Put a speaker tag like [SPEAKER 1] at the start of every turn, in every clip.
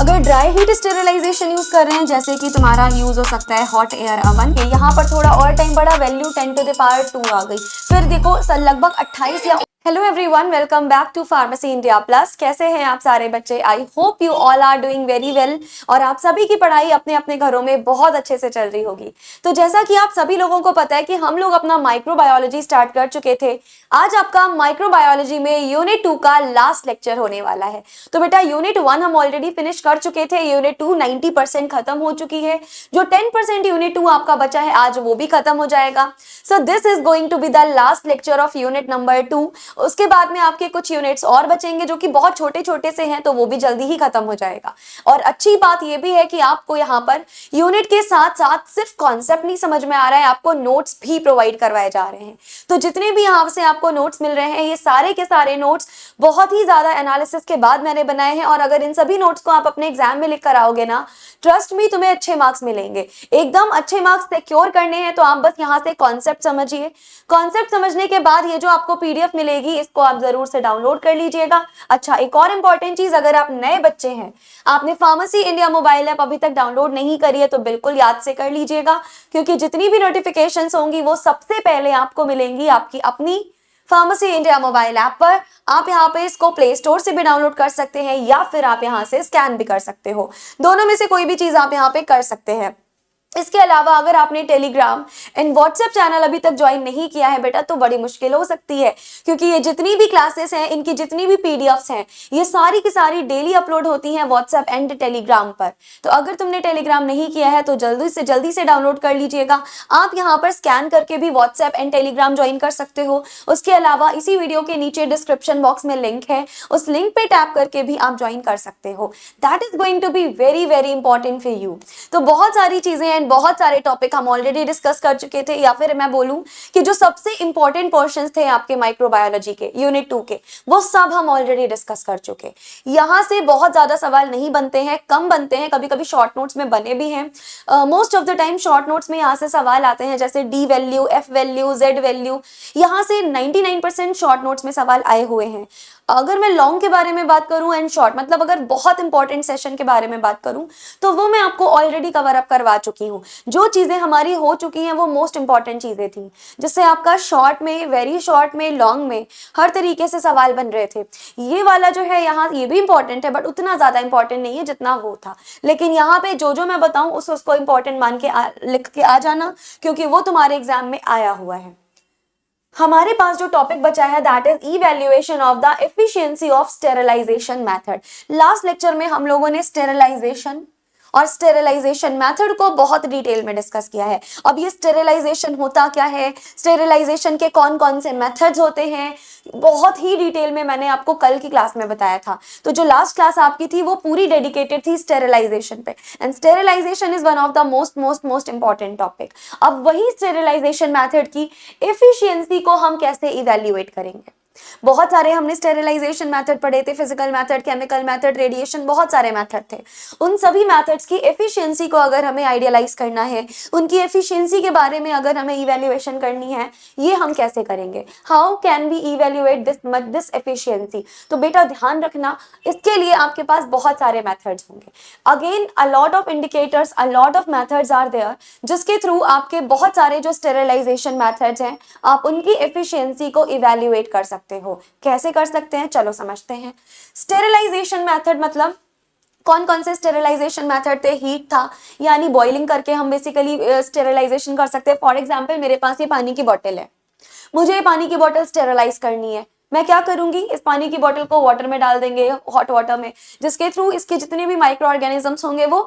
[SPEAKER 1] अगर dry heat sterilisation use कर रहे हैं, जैसे कि तुम्हारा यूज हो सकता है हॉट एयर अवन, यहाँ पर थोड़ा और टाइम बढ़ा, वैल्यू 10⁻² आ गई। फिर देखो लगभग 28 या hello everyone, welcome back to pharmacy India plus. कैसे हैं आप सारे बच्चे? I hope you all are doing very well और आप सभी की पढ़ाई अपने अपने घरों में बहुत अच्छे से चल रही होगी। तो जैसा कि आप सभी लोगों को पता है कि हम लोग अपना माइक्रोबायोलॉजी स्टार्ट कर चुके थे। आज आपका माइक्रोबायोलॉजी में यूनिट 2 का लास्ट लेक्चर होने वाला है। तो बेटा यूनिट 1 हम ऑलरेडी फिनिश कर चुके थे, यूनिट 2 90% खत्म हो चुकी है। जो 10% यूनिट 2 आपका बचा है आज वो भी खत्म हो जाएगा। So this is going to be the last lecture of unit number 2। उसके बाद में आपके कुछ यूनिट्स और बचेंगे जो कि बहुत छोटे छोटे से हैं, तो वो भी जल्दी ही खत्म हो जाएगा। और अच्छी बात ये भी है कि आपको यहाँ पर यूनिट के साथ साथ सिर्फ कॉन्सेप्ट नहीं समझ में आ रहा है, आपको नोट्स भी प्रोवाइड करवाए जा रहे हैं। तो जितने भी यहाँ से आपको नोट्स मिल रहे हैं, ये सारे के सारे नोट्स बहुत ही ज्यादा एनालिसिस के बाद मैंने बनाए हैं। और अगर इन सभी नोट्स को आप अपने एग्जाम में लिख कर आओगे ना, ट्रस्ट मी, तुम्हें अच्छे मार्क्स मिलेंगे। एकदम अच्छे मार्क्स सिक्योर करने हैं तो आप बस यहाँ से कॉन्सेप्ट समझिए। कॉन्सेप्ट समझने के बाद ये जो आपको पीडीएफ मिलेगी, इसको आप जरूर से डाउनलोड कर लीजिएगा। अच्छा, एक और इंपॉर्टेंट चीज, अगर आप नए बच्चे हैं, आपने फार्मेसी इंडिया मोबाइल ऐप अभी तक डाउनलोड नहीं करी है, तो बिल्कुल याद से कर लीजिएगा, क्योंकि जितनी भी नोटिफिकेशंस होंगी वो सबसे पहले आपको मिलेंगी आपकी अपनी फार्मेसी इंडिया मोबाइल ऐप पर। आप यहाँ पे इसको प्ले स्टोर से भी डाउनलोड कर सकते हैं या फिर आप यहाँ से स्कैन भी कर सकते हो। दोनों में से कोई भी चीज आप यहाँ पे कर सकते हैं। इसके अलावा अगर आपने टेलीग्राम एंड व्हाट्सएप चैनल अभी तक ज्वाइन नहीं किया है बेटा, तो बड़ी मुश्किल हो सकती है, क्योंकि ये जितनी भी क्लासेस हैं, इनकी जितनी भी पीडीएफ्स हैं, ये सारी की सारी डेली अपलोड होती हैं व्हाट्सएप एंड टेलीग्राम पर। तो अगर तुमने टेलीग्राम नहीं किया है तो जल्दी से डाउनलोड कर लीजिएगा। आप यहाँ पर स्कैन करके भी व्हाट्सएप एंड टेलीग्राम ज्वाइन कर सकते हो। उसके अलावा इसी वीडियो के नीचे डिस्क्रिप्शन बॉक्स में लिंक है, उस लिंक पे टैप करके भी आप ज्वाइन कर सकते हो। That is going to be very very important for you. तो बहुत सारी चीजें, बहुत सारे टॉपिक हम ऑलरेडी डिस्कस कर चुके थे, या फिर मैं बोलूं कि जो सबसे इंपॉर्टेंट पोर्शंस थे आपके माइक्रोबायोलॉजी के यूनिट 2 के, वो सब हम ऑलरेडी डिस्कस कर चुके। यहाँ से बहुत ज्यादा सवाल नहीं बनते हैं, कम बनते हैं, कभी कभी शॉर्ट नोट्स में बने भी हैं। Most of the time short notes में यहाँ से सवाल आते हैं, जैसे D value, F value, Z value. यहाँ से 99% शॉर्ट नोट्स में सवाल आए हुए हैं। अगर मैं लॉन्ग के बारे में बात करूं एंड शॉर्ट, मतलब अगर बहुत इंपॉर्टेंट सेशन के बारे में बात करूं, तो वो मैं आपको ऑलरेडी कवर अप करवा चुकी हूं। जो चीजें हमारी हो चुकी हैं वो मोस्ट इंपॉर्टेंट चीजें थी, जिससे आपका शॉर्ट में, वेरी शॉर्ट में, लॉन्ग में हर तरीके से सवाल बन रहे थे। ये वाला जो है यहाँ, ये भी इंपॉर्टेंट है, बट उतना ज्यादा इंपॉर्टेंट नहीं है जितना वो था। लेकिन यहाँ पे जो मैं बताऊं उसको इंपॉर्टेंट मान के लिख के आ जाना, क्योंकि वो तुम्हारे एग्जाम में आया हुआ है। हमारे पास जो टॉपिक बचा है that is evaluation of the efficiency of sterilisation method. Last lecture में हम लोगों ने स्टेरिलाइजेशन और स्टेरिलाइजेशन मेथड को बहुत डिटेल में डिस्कस किया है। अब ये स्टेरिलाइजेशन होता क्या है, स्टेरिलाइजेशन के कौन कौन से मेथड्स होते हैं, बहुत ही डिटेल में मैंने आपको कल की क्लास में बताया था। तो जो लास्ट क्लास आपकी थी वो पूरी डेडिकेटेड थी स्टेरिलाइजेशन पे, and sterilisation is one of the most important topic. अब वही स्टेरिलाइजेशन मेथड की एफिशिएंसी को हम कैसे इवैल्यूएट करेंगे। बहुत सारे हमने स्टेरिलाइजेशन मेथड पढ़े थे, physical method, chemical method, radiation, बहुत सारे मेथड थे। उन सभी मेथड्स की एफिशिएंसी को अगर हमें आइडियलाइज करना है, उनकी एफिशिएंसी के बारे में अगर हमें इवैल्यूएशन करनी है, ये हम कैसे करेंगे? How can we evaluate this efficiency? तो बेटा ध्यान रखना, इसके लिए आपके पास बहुत सारे मेथड्स होंगे। Again a lot of indicators, a lot of methods are there, जिसके थ्रू आपके बहुत सारे जो स्टेरिलाइजेशन मेथड्स हैं, आप उनकी एफिशिएंसी को इवैल्यूएट कर सकते हो। कैसे कर सकते हैं, चलो समझते हैं। स्टेरिलाइजेशन मेथड मतलब कौन कौन से स्टेरिलाइजेशन मेथड थे? हीट था, यानी बॉइलिंग करके हम बेसिकली स्टेरिलाइजेशन कर सकते हैं। फॉर एग्जांपल मेरे पास ये पानी की बोतल है, मुझे ये पानी की बोतल स्टेरिलाइज करनी है। मैं क्या करूंगी, इस पानी की बोतल को वाटर में डाल देंगे, हॉट वाटर में, जिसके थ्रू इसके जितने भी माइक्रो ऑर्गेनिजम्स होंगे वो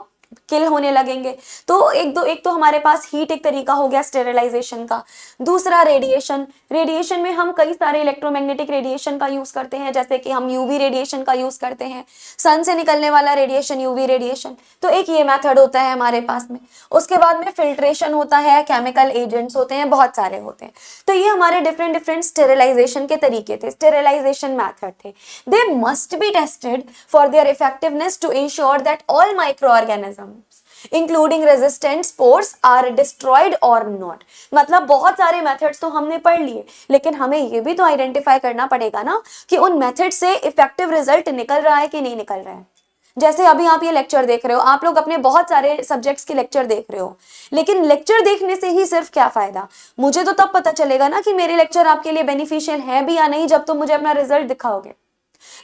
[SPEAKER 1] किल होने लगेंगे। तो एक तो हमारे पास हीट एक तरीका हो गया स्टेरिलाइजेशन का। दूसरा रेडिएशन, रेडिएशन में हम कई सारे इलेक्ट्रोमैग्नेटिक रेडिएशन का यूज करते हैं, जैसे कि हम यूवी रेडिएशन का यूज करते हैं, सन से निकलने वाला रेडिएशन, यूवी रेडिएशन। तो एक ये मेथड होता है हमारे पास में। उसके बाद में फिल्ट्रेशन होता है, केमिकल एजेंट्स होते हैं, बहुत सारे होते हैं। तो ये हमारे डिफरेंट स्टेरिलाइजेशन के तरीके थे, स्टेरिलाइजेशन मेथड थे। They must be tested for their effectiveness to ensure that all micro organism including resistant spores are destroyed or not. मतलब बहुत सारे मेथड्स तो हमने पढ़ लिए, लेकिन हमें ये भी तो आइडेंटिफाई करना पड़ेगा ना कि उन मेथड से इफेक्टिव रिजल्ट निकल रहा है कि नहीं निकल रहा है। जैसे अभी आप ये लेक्चर देख रहे हो, आप लोग अपने बहुत सारे सब्जेक्ट्स के लेक्चर देख रहे हो, लेकिन लेक्चर देखने से ही सिर्फ क्या फायदा? मुझे तो तब पता चलेगा ना कि मेरे लेक्चर आपके लिए बेनिफिशियल है भी या नहीं, जब तुम मुझे अपना रिजल्ट दिखाओगे,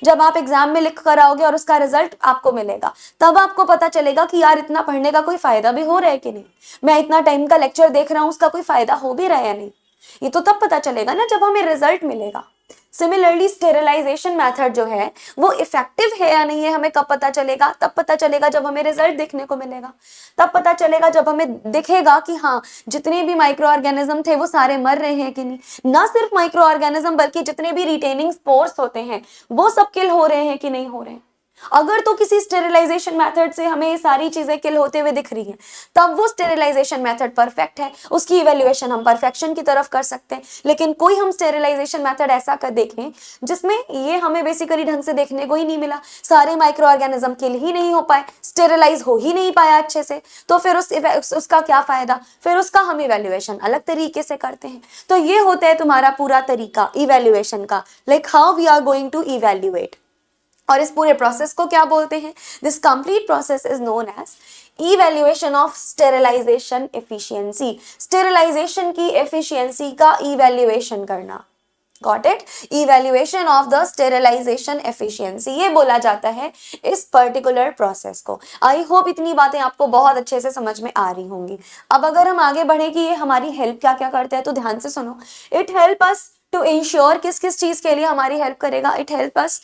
[SPEAKER 1] जब आप एग्जाम में लिख कर आओगे और उसका रिजल्ट आपको मिलेगा, तब आपको पता चलेगा कि यार इतना पढ़ने का कोई फायदा भी हो रहा है कि नहीं, मैं इतना टाइम का लेक्चर देख रहा हूं उसका कोई फायदा हो भी रहा है या नहीं। ये तो तब पता चलेगा ना जब हमें रिजल्ट मिलेगा। सिमिलरली स्टेरिलाइजेशन मेथड जो है वो इफेक्टिव है या नहीं है हमें कब पता चलेगा? तब पता चलेगा जब हमें रिजल्ट देखने को मिलेगा, तब पता चलेगा जब हमें दिखेगा कि हाँ जितने भी माइक्रो ऑर्गेनिज्म थे वो सारे मर रहे हैं कि नहीं। ना सिर्फ माइक्रो ऑर्गेनिज्म बल्कि जितने भी रिटेनिंग स्पोर्स होते हैं वो सब किल हो रहे हैं कि नहीं हो रहे हैं। अगर तो किसी स्टेरिलाइजेशन मेथड से हमें ये सारी चीजें किल होते हुए दिख रही हैं, तब वो स्टेरिलाइजेशन मेथड परफेक्ट है, उसकी इवेल्युएशन हम परफेक्शन की तरफ कर सकते हैं। लेकिन कोई हम स्टेरिलाइजेशन मेथड ऐसा कर देखें जिसमें ये हमें बेसिकली ढंग से देखने को ही नहीं मिला, सारे माइक्रो ऑर्गेनिज्म किल ही नहीं हो पाए, स्टेरिलाइज हो ही नहीं पाया अच्छे से, तो फिर उसका क्या फायदा? फिर उसका हम इवेल्युएशन अलग तरीके से करते हैं। तो ये होता है तुम्हारा पूरा तरीका इवेल्युएशन का, like how we are going to evaluate. और इस पूरे प्रोसेस को क्या बोलते हैं? This complete process is known as evaluation of sterilisation efficiency. Sterilisation की एफिशिएंसी का इवेल्युएशन करना। Got it? Evaluation of the sterilisation efficiency, ये बोला जाता है इस पर्टिकुलर प्रोसेस को। आई होप इतनी बातें आपको बहुत अच्छे से समझ में आ रही होंगी। अब अगर हम आगे बढ़े कि ये हमारी हेल्प क्या क्या करता है, तो ध्यान से सुनो। It help us to ensure, किस किस चीज के लिए हमारी हेल्प करेगा? It help us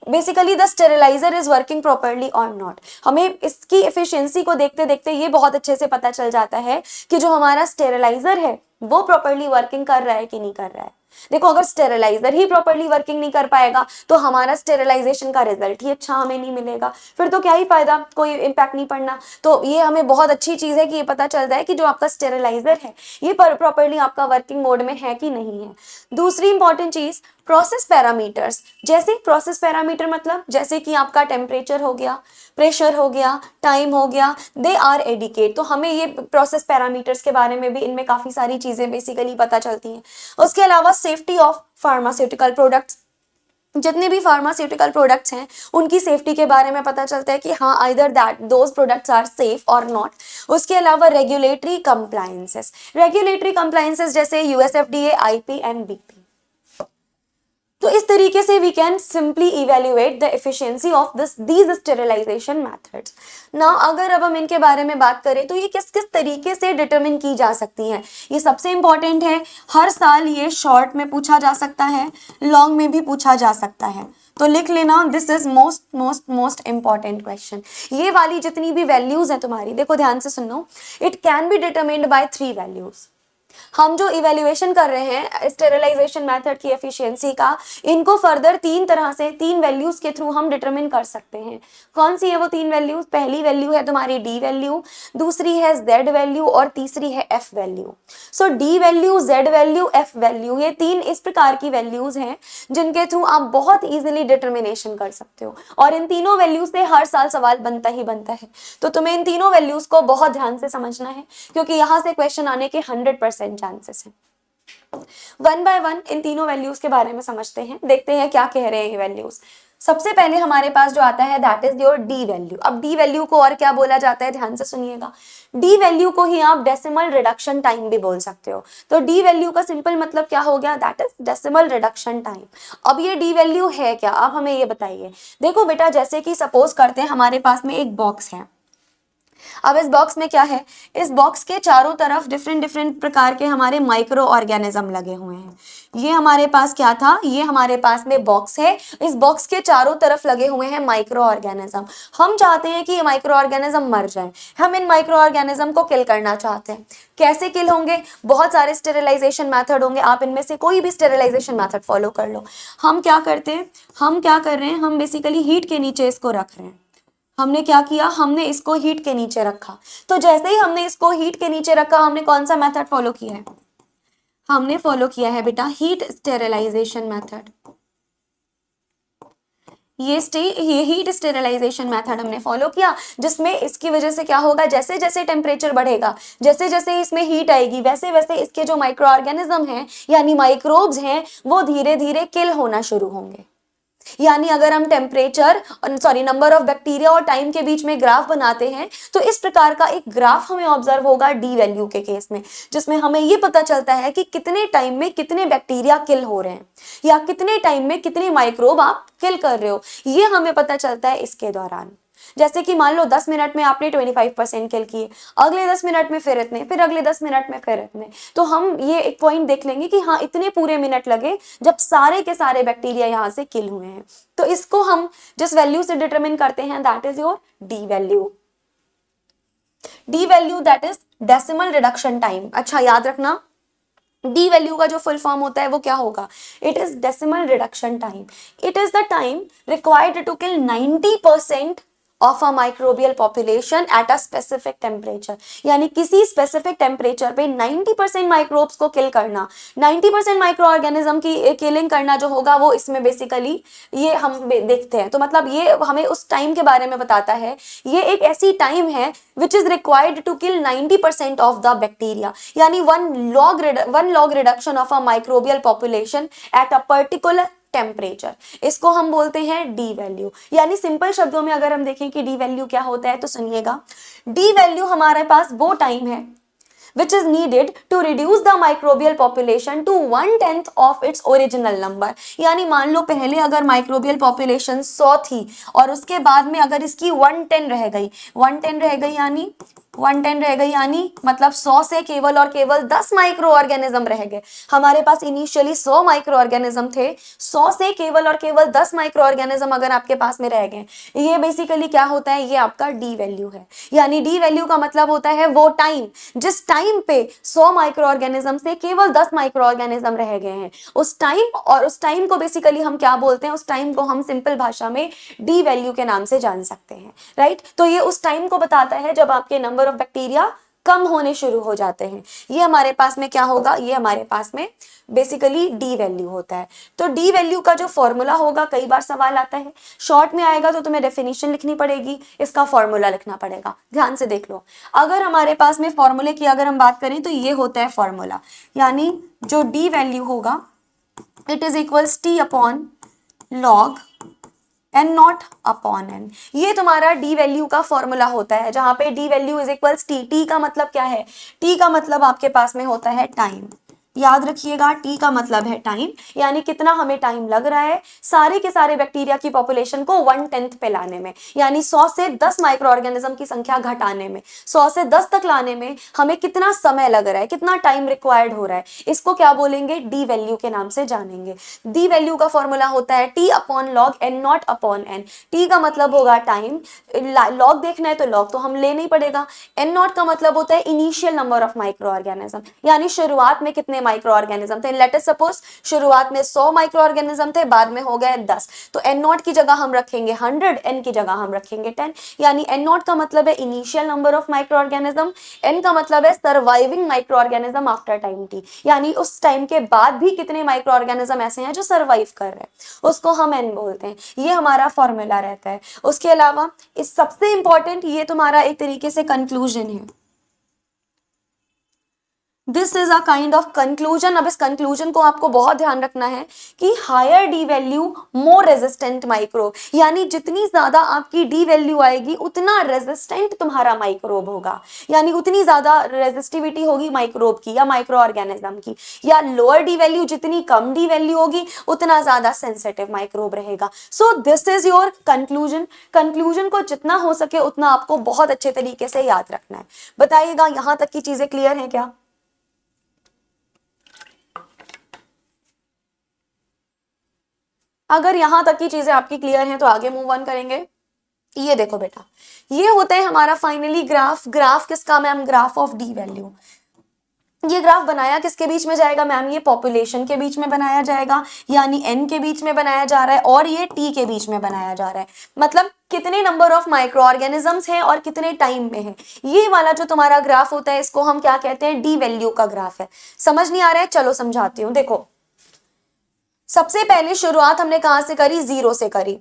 [SPEAKER 1] basically the steriliser is working properly or not. हमें इसकी एफिशिएंसी को देखते देखते ये बहुत अच्छे से पता चल जाता है कि जो हमारा स्टेरिलाइजर है वो प्रॉपरली वर्किंग कर रहा है कि नहीं कर रहा है। देखो, अगर स्टेरिलाइजर ही प्रॉपरली वर्किंग नहीं कर पाएगा तो हमारा स्टेरिलाइजेशन का रिजल्ट ही अच्छा हमें नहीं मिलेगा, फिर तो क्या ही फायदा, कोई इम्पैक्ट नहीं पड़ना। तो ये हमें बहुत अच्छी चीज है कि ये पता चल जाए कि जो आपका स्टेरिलाइजर है ये प्रॉपरली आपका वर्किंग मोड में है कि नहीं है। दूसरी इंपॉर्टेंट चीज प्रोसेस पैरामीटर्स। जैसे प्रोसेस पैरामीटर मतलब जैसे कि आपका टेम्परेचर हो गया, प्रेशर हो गया, टाइम हो गया, दे आर एडिकेट। तो हमें ये प्रोसेस पैरामीटर्स के बारे में भी इनमें काफी सारी चीजें बेसिकली पता चलती हैं। उसके अलावा सेफ्टी ऑफ फार्मास्यूटिकल प्रोडक्ट्स, जितने भी फार्मास्यूटिकल प्रोडक्ट्स हैं उनकी सेफ्टी के बारे में पता चलता है कि हाँ either that those products are safe or not. उसके अलावा रेगुलेटरी कंप्लायंसेस, रेगुलेटरी कंप्लायंसेस जैसे यूएसएफडीए, आईपी एंड बीपी। तो इस तरीके से we can simply evaluate the efficiency of these sterilisation methods. Now अगर अब हम इनके बारे में बात करें तो ये किस किस तरीके से डिटरमिन की जा सकती हैं, ये सबसे इंपॉर्टेंट है। हर साल ये शॉर्ट में पूछा जा सकता है, लॉन्ग में भी पूछा जा सकता है, तो लिख लेना, this is most most most important question. ये वाली जितनी भी वैल्यूज है तुम्हारी, देखो ध्यान से सुनो, it can be determined bye 3 values. हम जो इवेल्युएशन कर रहे हैं स्टेरिलाइजेशन मेथड की एफिशिएंसी का, इनको फर्दर 3 तरह से 3 वैल्यूज के थ्रू हम डिटरमिन कर सकते हैं। कौन सी है वो 3 वैल्यूज? पहली वैल्यू है तुम्हारी डी वैल्यू, दूसरी है जेड वैल्यू और तीसरी है F value. So D value, Z value, F value, ये 3 इस प्रकार की वैल्यूज हैं जिनके थ्रू आप बहुत इजीली डिटर्मिनेशन कर सकते हो। और इन तीनों वैल्यूज से हर साल सवाल बनता ही बनता है, तो तुम्हें इन तीनों वैल्यूज को बहुत ध्यान से समझना है क्योंकि यहाँ से क्वेश्चन आने के 100% चांसेस हैं। वन बाय वन इन तीनों वैल्यूज के बारे में समझते हैं, देखते हैं क्या कह रहे हैं ये वैल्यूज। सबसे पहले हमारे पास जो आता है that is your D value. अब डी वैल्यू को और क्या बोला जाता है, ध्यान से सुनिएगा। डी वैल्यू को ही आप डेसिमल रिडक्शन टाइम भी बोल सकते हो। तो डी वैल्यू का सिंपल मतलब क्या हो गया, that is decimal reduction time. अब ये डी वैल्यू है क्या, आप हमें ये बताइए। देखो बेटा, जैसे कि सपोज करते हैं हमारे पास में एक बॉक्स है। अब इस बॉक्स में क्या है, इस बॉक्स के चारों तरफ डिफरेंट डिफरेंट प्रकार के हमारे माइक्रो ऑर्गेनिज्म लगे हुए हैं। ये हमारे पास क्या था, ये हमारे पास में बॉक्स है, इस बॉक्स के चारों तरफ लगे हुए हैं माइक्रो ऑर्गेनिज्म। हम चाहते हैं कि ये माइक्रो ऑर्गेनिज्म मर जाए, हम इन माइक्रो ऑर्गेनिज्म को किल करना चाहते हैं। कैसे किल होंगे, बहुत सारे स्टेरिलाइजेशन मेथड होंगे, आप इनमें से कोई भी स्टेरिलाइजेशन मेथड फॉलो कर लो। हम क्या करते हैं, हम क्या कर रहे हैं, हम बेसिकली हीट के नीचे इसको रख रहे हैं। हमने क्या किया, हमने इसको हीट के नीचे रखा। तो जैसे ही हमने इसको हीट के नीचे रखा, हमने कौन सा मेथड फॉलो किया है, हमने फॉलो किया है बेटा हीट स्टेरिलाइजेशन मेथड। ये हीट स्टेरिलाइजेशन मेथड हमने फॉलो किया, जिसमें इसकी वजह से क्या होगा, जैसे जैसे टेम्परेचर बढ़ेगा, जैसे जैसे इसमें हीट आएगी, वैसे वैसे इसके जो माइक्रो ऑर्गेनिज्म हैं यानी माइक्रोब्स हैं वो धीरे धीरे किल होना शुरू होंगे। यानी अगर हम नंबर ऑफ बैक्टीरिया और टाइम के बीच में ग्राफ बनाते हैं तो इस प्रकार का एक ग्राफ हमें ऑब्जर्व होगा डी वैल्यू के केस में, जिसमें हमें ये पता चलता है कि कितने टाइम में कितने बैक्टीरिया किल हो रहे हैं या कितने टाइम में कितने माइक्रोब आप किल कर रहे हो, ये हमें पता चलता है इसके दौरान। जैसे कि मान लो 10 मिनट में आपने 25% किल किए, अगले 10 मिनट में फिर इतने, फिर अगले 10 मिनट में फिर इतने, तो हम ये एक पॉइंट देख लेंगे कि हाँ इतने पूरे मिनट लगे जब सारे के सारे बैक्टीरिया यहाँ से किल हुए हैं। तो इसको हम जिस वैल्यू से डिटरमिन करते हैं that is your D value. D value that is decimal reduction time. अच्छा याद रखना, डी वैल्यू का जो फुल फॉर्म होता है वो क्या होगा? It is decimal reduction time. It is the time required to kill 90% of a microbial population at a specific temperature. यानी किसी स्पेसिफिक टेम्परेचर पे 90% माइक्रोब्स को किल करना, 90% माइक्रो ऑर्गेनिज्म की किलिंग करना जो होगा वो इसमें बेसिकली ये हम देखते हैं। तो मतलब ये हमें उस टाइम के बारे में बताता है, ये एक ऐसी टाइम है which is required to kill 90% of the bacteria, यानी one log reduction of a microbial population at a particular temperature, इसको हम बोलते हैं डी वैल्यू। यानी सिंपल शब्दों में अगर हम देखें कि डी वैल्यू क्या होता है तो सुनिएगा, डी वैल्यू हमारे पास वो टाइम है which is needed to reduce the microbial population to 1/10 of its original number। यानी मान लो पहले अगर माइक्रोबियल पॉपुलेशन 100 थी और उसके बाद में अगर इसकी 110 रह गई, 110 रह गई यानी 110 रह गई यानी मतलब 100 से केवल और केवल 10 माइक्रो ऑर्गेनिज्म रह गए। हमारे पास इनिशियली 100 माइक्रो ऑर्गेनिज्म थे, 100 से केवल और केवल 10 माइक्रो ऑर्गेनिज्म अगर आपके पास में रह गए, ये बेसिकली क्या होता है, ये आपका डी वैल्यू है। यानी डी वैल्यू का मतलब होता है वो टाइम जिस टाइम पे 100 माइक्रो ऑर्गेनिज्म से केवल 10 माइक्रो ऑर्गेनिज्म रह गए हैं, उस टाइम। और उस टाइम को बेसिकली हम क्या बोलते हैं, उस टाइम को हम सिंपल भाषा में डी वैल्यू के नाम से जान सकते हैं, राइट। तो ये उस टाइम को बताता है जब आपके नंबर ऑफ बैक्टीरिया कम होने शुरू हो जाते हैं। ये हमारे पास में क्या होगा, ये हमारे पास में बेसिकली डी वैल्यू होता है। तो डी वैल्यू का जो फॉर्मूला होगा, कई बार सवाल आता है, शॉर्ट में आएगा तो तुम्हें डेफिनेशन लिखनी पड़ेगी, इसका फॉर्मूला लिखना पड़ेगा। ध्यान से देख लो, अगर हमारे पास में फॉर्मूले की अगर हम बात करें तो ये होता है फॉर्मूला, यानी जो डी वैल्यू होगा it is equals T upon log N not upon N. ये तुम्हारा डी वैल्यू का फॉर्मूला होता है, जहां पे D value is equals T. T का मतलब क्या है, टी का मतलब आपके पास में होता है टाइम। याद रखिएगा, टी का मतलब है टाइम, यानी कितना हमें टाइम लग रहा है सारे के सारे बैक्टीरिया की पॉपुलेशन को 1/10 पे लाने में, यानी 100 से 10 माइक्रो ऑर्गेनिज्म की संख्या घटाने में, 100 से 10 तक लाने में हमें कितना समय लग रहा है, कितना टाइम रिक्वायर्ड हो रहा है, इसको क्या बोलेंगे, डी वैल्यू के नाम से जानेंगे। डी वैल्यू का फॉर्मूला होता है T upon log N not upon N. T का मतलब होगा टाइम, लॉग देखना है तो लॉग तो हम लेना ही पड़ेगा। एन नॉट का मतलब होता है initial number of micro organism, यानी शुरुआत में कितने माइक्रो ऑर्गेनिज्म थे। लेट अस सपोज शुरुआत में 100 माइक्रो ऑर्गेनिज्म थे, बाद में हो गए 10, तो एन नॉट की जगह हम रखेंगे 100, एन की जगह हम रखेंगे 10। यानी एन नॉट का मतलब है initial number of micro organism, N का मतलब है surviving micro organism after time T, यानी उस टाइम के बाद भी कितने माइक्रो ऑर्गेनिज्म ऐसे हैं जो सर्वाइव कर रहे हैं, उसको हम एन बोलते हैं। ये हमारा फॉर्मूला रहता है। उसके अलावा इस सबसे इंपॉर्टेंट ये तुम्हारा एक तरीके से कंक्लूजन है, this is a kind of conclusion. अब इस कंक्लूजन को आपको बहुत ध्यान रखना है कि higher D value more resistant microbe, यानी जितनी ज्यादा आपकी डी वैल्यू आएगी उतना रेजिस्टेंट तुम्हारा माइक्रोब होगा, यानी उतनी ज्यादा रेजिस्टिविटी होगी माइक्रोब की या माइक्रो ऑर्गेनिज्म की। या लोअर डी वैल्यू, जितनी कम डी वैल्यू होगी उतना ज्यादा सेंसिटिव माइक्रोब रहेगा। सो this is your conclusion. Conclusion को जितना हो सके उतना आपको बहुत अच्छे तरीके से याद रखना है। बताइएगा यहां तक की चीजें क्लियर हैं क्या? अगर यहां तक की चीजें आपकी क्लियर हैं तो आगे मूव ऑन करेंगे। ये देखो बेटा, ये होता है हमारा फाइनली ग्राफ। ग्राफ किसका ma'am? Graph of D value. ये ग्राफ बनाया किसके बीच में जाएगा मैम? ये पॉपुलेशन के बीच में बनाया जाएगा, यानी एन के बीच में बनाया जा रहा है और ये टी के बीच में बनाया जा रहा है। मतलब कितने नंबर ऑफ माइक्रो ऑर्गेनिजम्स हैं और कितने टाइम में है। ये वाला जो तुम्हारा ग्राफ होता है इसको हम क्या कहते हैं? डी वैल्यू का ग्राफ है। समझ नहीं आ रहा है? चलो समझाती हूँ। देखो, सबसे पहले शुरुआत हमने कहां से करी? 0 से करी।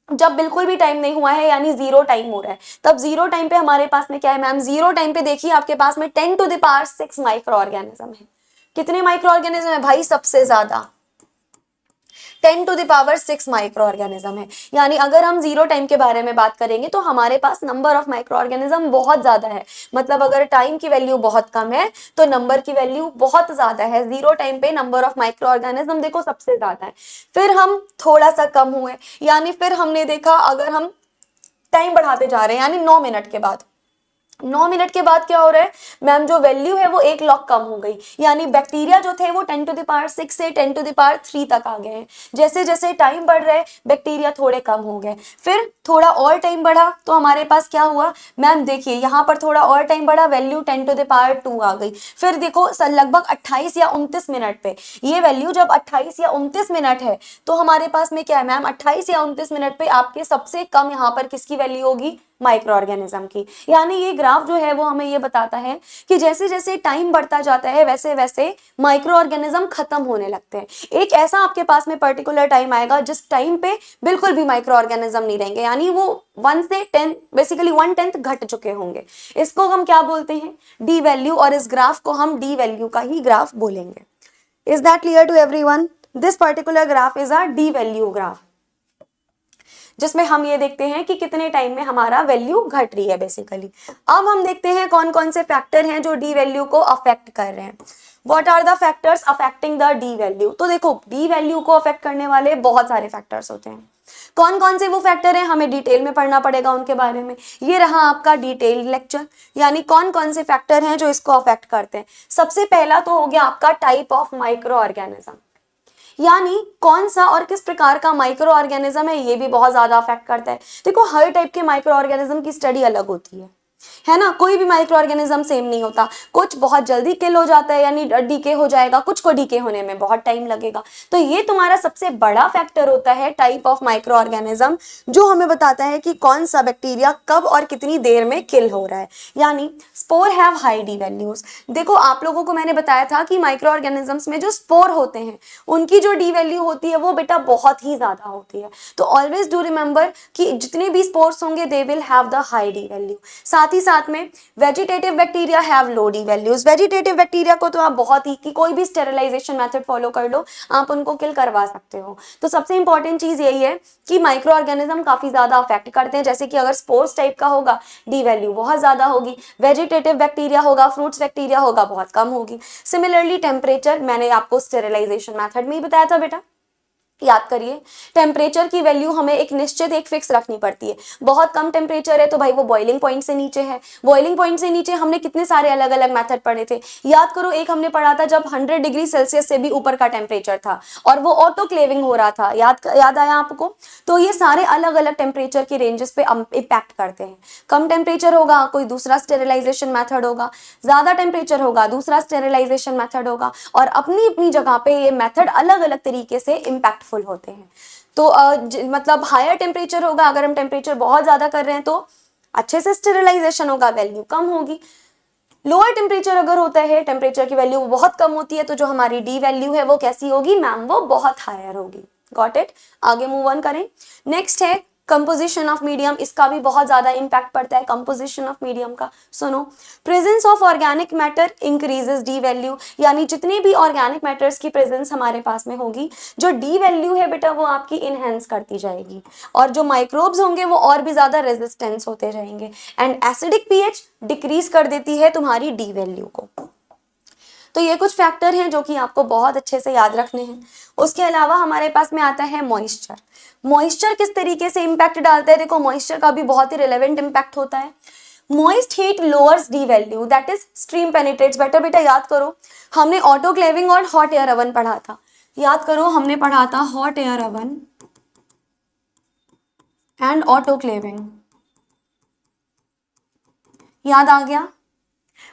[SPEAKER 1] जब बिल्कुल भी टाइम नहीं हुआ है यानी 0 टाइम हो रहा है, तब 0 टाइम पे हमारे पास में क्या है मैम? 0 टाइम पे देखिए आपके पास में 10 to the power 6 micro organism है। कितने माइक्रो ऑर्गेनिज्म है भाई? सबसे ज्यादा 10⁻6 माइक्रो ऑर्गेनिज्म है। यानी अगर हम जीरो टाइम के बारे में बात करेंगे तो हमारे पास नंबर ऑफ माइक्रो ऑर्गेनिज्म बहुत ज्यादा है। मतलब अगर टाइम की वैल्यू बहुत कम है तो नंबर की वैल्यू बहुत ज्यादा है। जीरो टाइम पे नंबर ऑफ माइक्रो ऑर्गेनिज्म देखो सबसे ज्यादा है। फिर हम थोड़ा सा कम हुए, यानी फिर हमने देखा अगर हम टाइम बढ़ाते जा रहे हैं यानी 9 मिनट के बाद, 9 मिनट के बाद क्या हो रहा है मैम, जो वैल्यू है वो 1 लॉग कम हो गई। यानी बैक्टीरिया जो थे वो 10⁻6 से 10⁻3 तक आ गए हैं। जैसे जैसे टाइम बढ़ रहा है बैक्टीरिया थोड़े कम हो गए। फिर थोड़ा और टाइम बढ़ा तो हमारे पास क्या हुआ मैम, देखिए यहाँ पर थोड़ा और टाइम बढ़ा, वैल्यू 10⁻2 आ गई। फिर देखो लगभग 28 या 29 मिनट पे ये वैल्यू जब 28 या 29 मिनट है तो हमारे पास में क्या है मैम, 28 या 29 मिनट पे आपके सबसे कम यहाँ पर किसकी वैल्यू होगी, माइक्रो ऑर्गेनिज्म की। यानी ये ग्राफ जो है वो हमें ये बताता है कि जैसे जैसे टाइम बढ़ता जाता है वैसे वैसे माइक्रो ऑर्गेनिज्म खत्म होने लगते हैं। एक ऐसा आपके पास में पर्टिकुलर टाइम आएगा जिस टाइम पे बिल्कुल भी माइक्रो ऑर्गेनिज्म नहीं रहेंगे, यानी वो 1 से 10 बेसिकली 1/10 घट चुके होंगे। इसको हम क्या बोलते हैं, डी वैल्यू, और इस ग्राफ को हम डी वैल्यू का ही ग्राफ बोलेंगे। Is that clear to everyone? This particular graph is a D value graph, जिसमें हम ये देखते हैं कि कितने टाइम में हमारा वैल्यू घट रही है बेसिकली। अब हम देखते हैं कौन कौन से फैक्टर हैं जो डी वैल्यू को अफेक्ट कर रहे हैं। What are the factors affecting the D value? तो देखो डी वैल्यू को अफेक्ट करने वाले बहुत सारे फैक्टर्स होते हैं। कौन कौन से वो फैक्टर हैं हमें डिटेल में पढ़ना पड़ेगा उनके बारे में। ये रहा आपका डिटेल लेक्चर, यानी कौन कौन से फैक्टर हैं जो इसको अफेक्ट करते हैं। सबसे पहला तो हो गया आपका टाइप ऑफ माइक्रो ऑर्गेनिज्म, यानी कौन सा और किस प्रकार का माइक्रो ऑर्गेनिज्म है, ये भी बहुत ज्यादा अफेक्ट करता है। देखो हर टाइप के माइक्रो ऑर्गेनिज्म की स्टडी अलग होती है ना, कोई भी माइक्रो ऑर्गेनिज्म सेम नहीं होता। कुछ बहुत जल्दी किल हो जाता है यानी डीके हो जाएगा, कुछ को डीके होने में बहुत टाइम लगेगा। तो ये तुम्हारा सबसे बड़ा फैक्टर होता है टाइप ऑफ माइक्रो ऑर्गेनिज्म, जो हमें बताता है कि कौन सा बैक्टीरिया कब और कितनी देर में किल हो रहा है। यानी spore have high D values. देखो आप लोगों को मैंने बताया था कि माइक्रो ऑर्गेनिजम्स में जो स्पोर होते हैं उनकी जो डी वैल्यू होती है वो बेटा बहुत ही ज्यादा होती है। तो ऑलवेज डू रिमेंबर कि जितने भी स्पोर्स होंगे they will have the high D value. साथ ही साथ में vegetative bacteria have low D values. Vegetative bacteria को तो आप बहुत ही कि कोई भी स्टेरिलाइजेशन मेथड फॉलो कर लो आप उनको किल करवा सकते हो। तो सबसे इंपॉर्टेंट चीज यही है कि माइक्रो ऑर्गेनिज्म काफी ज्यादा अफेक्ट करते हैं। जैसे कि अगर स्पोर्स टाइप का होगा डी वैल्यू बहुत ज्यादा होगी, वेजिटेटिव बैक्टीरिया होगा, फ्रूट्स बैक्टीरिया होगा बहुत कम होगी। सिमिलरली टेम्परेचर, मैंने आपको स्टेरिलाइजेशन मेथड में ही बताया था बेटा, याद करिए टेम्परेचर की वैल्यू हमें एक निश्चित एक फिक्स रखनी पड़ती है। बहुत कम टेम्परेचर है तो भाई वो बॉइलिंग पॉइंट से नीचे है। बॉइलिंग पॉइंट से नीचे हमने कितने सारे अलग अलग मेथड पढ़े थे, याद करो। एक हमने पढ़ा था जब 100 डिग्री सेल्सियस से भी ऊपर का टेम्परेचर था और वो ऑटोक्लेविंग हो रहा था, याद आया आपको? तो ये सारे अलग अलग टेम्परेचर के रेंजेस पे इम्पैक्ट करते हैं। कम टेम्परेचर होगा कोई दूसरा स्टेरिलाइजेशन मेथड होगा, ज्यादा टेम्परेचर होगा दूसरा स्टेरिलाइजेशन मेथड होगा, और अपनी अपनी जगह पे ये मेथड अलग अलग तरीके से इम्पैक्टफुल होते हैं। तो मतलब हायर टेम्परेचर होगा, अगर हम टेम्परेचर बहुत ज्यादा कर रहे हैं तो अच्छे से स्टेरिलाइजेशन होगा, वैल्यू कम होगी। लोअर टेम्परेचर अगर होता है, टेम्परेचर की वैल्यू बहुत कम होती है, तो जो हमारी डी वैल्यू है वो कैसी होगी मैम, वो बहुत हायर होगी। Got it? आगे मूव ऑन करें। नेक्स्ट है कंपोजिशन ऑफ मीडियम, इसका भी बहुत ज्यादा इंपैक्ट पड़ता है कंपोजिशन ऑफ मीडियम का। सुनो, presence of organic matter increases D value, यानी जितने भी ऑर्गेनिक मैटर्स की प्रेजेंस हमारे पास में होगी, जो डी वैल्यू है बेटा वो आपकी इनहेंस करती जाएगी, और जो माइक्रोब्स होंगे वो और भी ज्यादा रेजिस्टेंस होते जाएंगे। एंड एसिडिक पीएच डिक्रीज कर देती है तुम्हारी डी वैल्यू को। तो ये कुछ फैक्टर हैं जो कि आपको बहुत अच्छे से याद रखने हैं। उसके अलावा हमारे पास में आता है मॉइस्चर। मॉइस्चर किस तरीके से इंपैक्ट डालता है? देखो मॉइस्चर का भी बहुत ही रिलेवेंट इंपैक्ट होता है। Moist heat lowers D value, that is stream penetrates. बेटा याद करो, हमने ऑटोक्लेविंग और हॉट एयर ओवन पढ़ा था। याद करो हमने पढ़ा था hot air oven and autoclaving, याद आ गया?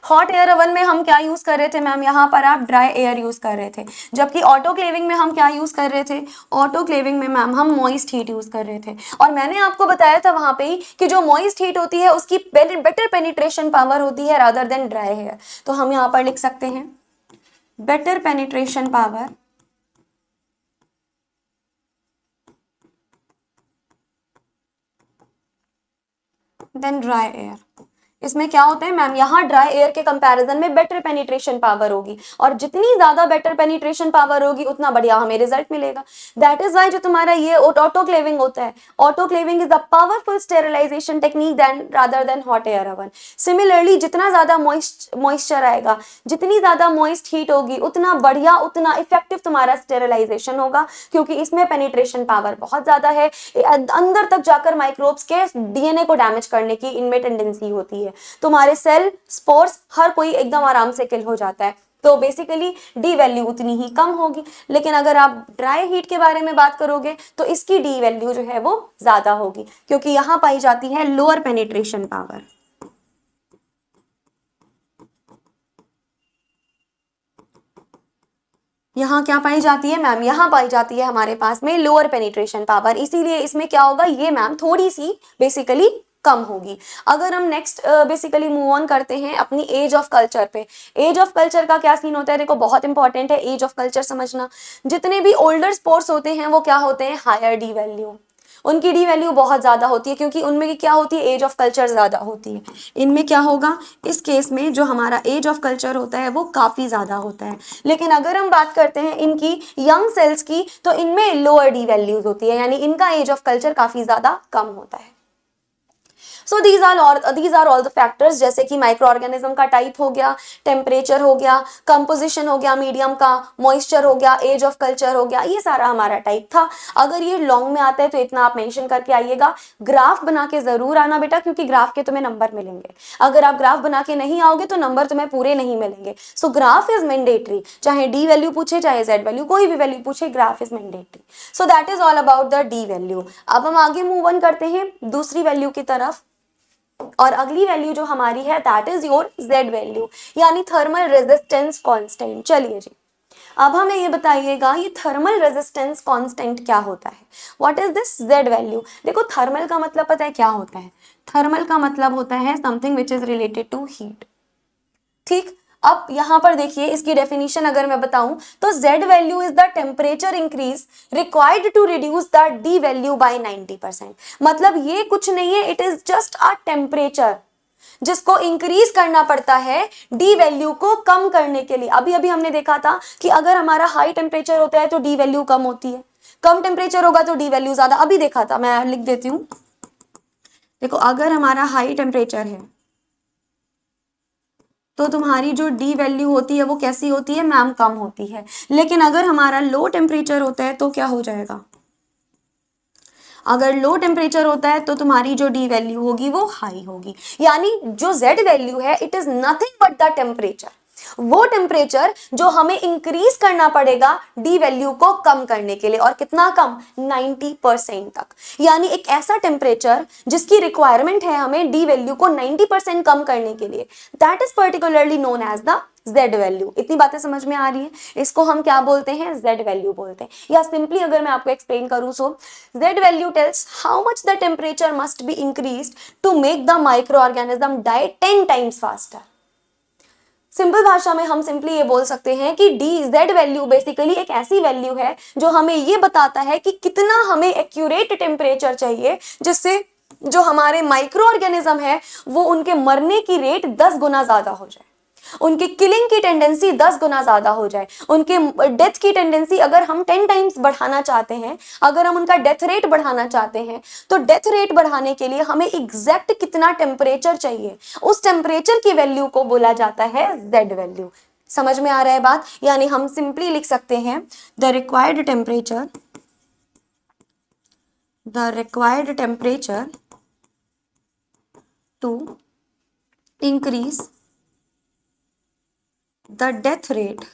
[SPEAKER 1] हॉट एयर ओवन में हम क्या यूज कर रहे थे मैम, यहाँ पर आप ड्राई एयर यूज कर रहे थे, जबकि ऑटोक्लेविंग में हम क्या यूज कर रहे थे? ऑटोक्लेविंग में मैम हम मॉइस्ट हीट यूज कर रहे थे। और मैंने आपको बताया था वहां पे ही कि जो मॉइस्ट हीट होती है उसकी बेटर पेनिट्रेशन पावर होती है रादर देन ड्राई एयर। तो हम यहाँ पर लिख सकते हैं better penetration power than dry air. इसमें क्या होता है मैम, यहाँ ड्राई एयर के कंपैरिजन में बेटर पेनिट्रेशन पावर होगी, और जितनी ज्यादा बेटर पेनिट्रेशन पावर होगी उतना बढ़िया हमें रिजल्ट मिलेगा। दैट इज वाई जो तुम्हारा ये ऑटोक्लेविंग होता है, autoclaving is a powerful sterilisation technique than rather than hot air oven. Similarly जितना ज्यादा मॉइस्चर आएगा, जितनी ज्यादा मॉइस्ट हीट होगी, उतना बढ़िया, उतना इफेक्टिव तुम्हारा स्टेरिलाइजेशन होगा, क्योंकि इसमें पेनिट्रेशन पावर बहुत ज्यादा है, अंदर तक जाकर माइक्रोब्स के डीएनए को डैमेज करने की इनमें टेंडेंसी होती है। तुम्हारे सेल, स्पोर्स, हर कोई एकदम आराम से किल हो जाता है। तो बेसिकली डी वैल्यू उतनी ही कम होगी। लेकिन अगर आप ड्राई हीट के बारे में बात करोगे तो इसकी डी वैल्यू जो है वो ज्यादा होगी, क्योंकि यहां पाई जाती है लोअर पेनिट्रेशन पावर। यहाँ क्या पाई जाती है मैम, यहाँ पाई जाती है हमारे पास में लोअर पेनिट्रेशन पावर, इसीलिए इसमें क्या होगा, ये मैम थोड़ी सी बेसिकली कम होगी। अगर हम नेक्स्ट बेसिकली मूव ऑन करते हैं अपनी एज ऑफ कल्चर पे। एज ऑफ कल्चर का क्या सीन होता है, देखो बहुत इंपॉर्टेंट है एज ऑफ कल्चर समझना। जितने भी ओल्डर स्पोर्स होते हैं वो क्या होते हैं, हायर डी वैल्यू, उनकी डी वैल्यू बहुत ज्यादा होती है, क्योंकि उनमें क्या होती है, एज ऑफ कल्चर ज्यादा होती है। इनमें क्या होगा, इस केस में जो हमारा एज ऑफ कल्चर होता है वो काफी ज्यादा होता है। लेकिन अगर हम बात करते हैं इनकी यंग सेल्स की, तो इनमें लोअर डी वैल्यूज होती है, यानी इनका एज ऑफ कल्चर काफी ज्यादा कम होता है। So these are all the factors, जैसे कि माइक्रो ऑर्गेनिज्म का टाइप हो गया, टेम्परेचर हो गया, कंपोजिशन हो गया मीडियम का, मॉइस्चर हो गया, एज ऑफ कल्चर हो गया, ये सारा हमारा टाइप था। अगर ये लॉन्ग में आता है तो इतना आप मेंशन करके आइएगा। ग्राफ बना के जरूर आना बेटा, क्योंकि ग्राफ के तुम्हें नंबर मिलेंगे। अगर आप ग्राफ बना के नहीं आओगे तो नंबर तुम्हें पूरे नहीं मिलेंगे। सो ग्राफ इज मैंडेटरी, चाहे डी वैल्यू पूछे चाहे जेड वैल्यू, कोई भी वैल्यू पूछे, graph is mandatory. So that is all about the D value. अब हम आगे मूव ऑन करते हैं दूसरी वैल्यू की तरफ, और अगली वैल्यू जो हमारी है that is your Z value, यानी थर्मल रेजिस्टेंस कांस्टेंट। चलिए जी, अब हमें ये बताइएगा ये थर्मल रेजिस्टेंस कांस्टेंट क्या होता है, what is this Z value. देखो थर्मल का मतलब पता है क्या होता है, थर्मल का मतलब होता है something which is related to heat. ठीक, अब यहां पर देखिए इसकी डेफिनेशन अगर मैं बताऊं तो Z value is the temperature increase required to reduce the D value by 90%। मतलब ये कुछ नहीं है, it is just a temperature जिसको इंक्रीज करना पड़ता है डी वैल्यू को कम करने के लिए। अभी अभी हमने देखा था कि अगर हमारा हाई टेम्परेचर होता है तो डी वैल्यू कम होती है, कम टेम्परेचर होगा तो डी वैल्यू ज्यादा। अभी देखा था, मैं लिख देती हूं, देखो अगर हमारा हाई टेम्परेचर है तो तुम्हारी जो डी वैल्यू होती है वो कैसी होती है मैम, कम होती है। लेकिन अगर हमारा लो टेम्परेचर होता है तो क्या हो जाएगा, अगर लो टेम्परेचर होता है तो तुम्हारी जो डी वैल्यू होगी वो हाई होगी। यानी जो जेड वैल्यू है it is nothing but the temperature, वो टेम्परेचर जो हमें इंक्रीज करना पड़ेगा डी वैल्यू को कम करने के लिए, और कितना कम, 90% तक। यानी एक ऐसा टेम्परेचर जिसकी रिक्वायरमेंट है हमें डी वैल्यू को 90% कम करने के लिए, that is particularly known as the Z value. इतनी बातें समझ में आ रही है, इसको हम क्या बोलते हैं, Z वैल्यू बोलते हैं। या सिंपली अगर मैं आपको एक्सप्लेन करूं so Z value tells how much the temperature must be increased to make the micro organism die 10 times faster. Simple भाषा में हम सिंपली ये बोल सकते हैं कि जेड वैल्यू बेसिकली एक ऐसी वैल्यू है जो हमें ये बताता है कि कितना हमें एक्यूरेट टेम्परेचर चाहिए जिससे जो हमारे माइक्रो ऑर्गेनिज्म है वो उनके मरने की रेट 10 गुना ज्यादा हो जाए, उनकी किलिंग की टेंडेंसी 10 गुना ज्यादा हो जाए, उनके डेथ की टेंडेंसी अगर हम 10 टाइम्स बढ़ाना चाहते हैं, अगर हम उनका डेथ रेट बढ़ाना चाहते हैं तो डेथ रेट बढ़ाने के लिए हमें एग्जैक्ट कितना टेम्परेचर चाहिए, उस टेम्परेचर की वैल्यू को बोला जाता है जेड वैल्यू। समझ में आ रहा है बात, यानी हम सिंपली लिख सकते हैं the required temperature to increase the death rate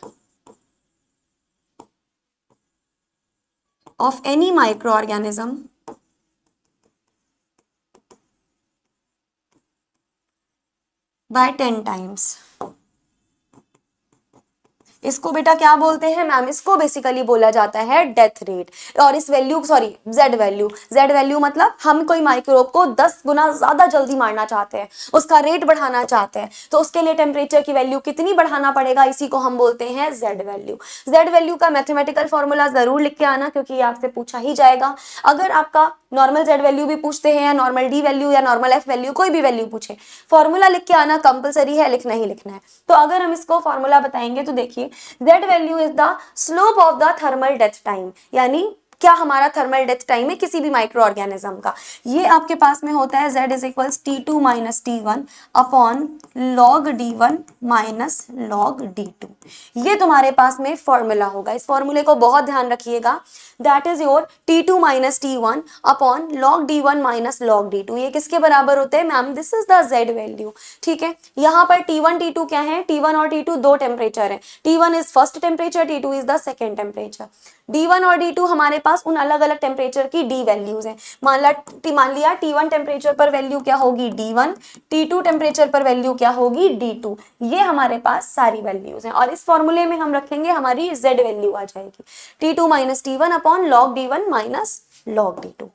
[SPEAKER 1] of any microorganism by 10 times। इसको बेटा क्या बोलते हैं मैम, इसको बेसिकली बोला जाता है डेथ रेट। और इस वैल्यू जेड वैल्यू मतलब हम कोई माइक्रोब को 10 गुना ज्यादा जल्दी मारना चाहते हैं, उसका रेट बढ़ाना चाहते हैं, तो उसके लिए टेम्परेचर की वैल्यू कितनी बढ़ाना पड़ेगा, इसी को हम बोलते हैं जेड वैल्यू। जेड वैल्यू का मैथमेटिकल फॉर्मूला जरूर लिख के आना, क्योंकि ये आपसे पूछा ही जाएगा। अगर आपका नॉर्मल जेड वैल्यू भी पूछते हैं या नॉर्मल डी वैल्यू या नॉर्मल एफ वैल्यू, कोई भी वैल्यू पूछे, फॉर्मूला लिख के आना कंपलसरी है, लिखना ही लिखना है। तो अगर हम इसको फॉर्मूला बताएंगे तो देखिए, Z value is the slope of the thermal death time, यानी क्या हमारा थर्मल डेथ टाइम है किसी भी माइक्रो ऑर्गेनिज्म का। ये आपके पास में होता है z is equals T2 minus T1 upon log D1 minus log D2। ये तुम्हारे पास में फॉर्मूला होगा, इस फॉर्मूले को बहुत ध्यान रखिएगा। That is your T2 minus T1 upon log D1 minus log D2। ये किसके बराबर होते हैं ma'am? This is the z value, ठीक है। यहाँ पर T1 T2 क्या है? T1 और T2 दो टेम्परेचर है, T1 is first temperature, T2 is the second temperature. D1 और D2 हमारे पास उन अलग अलग टेम्परेचर की D वैल्यूज हैं। मान लिया T1 टेम्परेचर पर वैल्यू क्या होगी? D1, T2 टेम्परेचर पर वैल्यू क्या होगी? D2। ये हमारे पास सारी वैल्यूज हैं और इस फॉर्मूले में हम रखेंगे हमारी Z वैल्यू आ जाएगी T2 minus T1 upon log D1 minus log D2।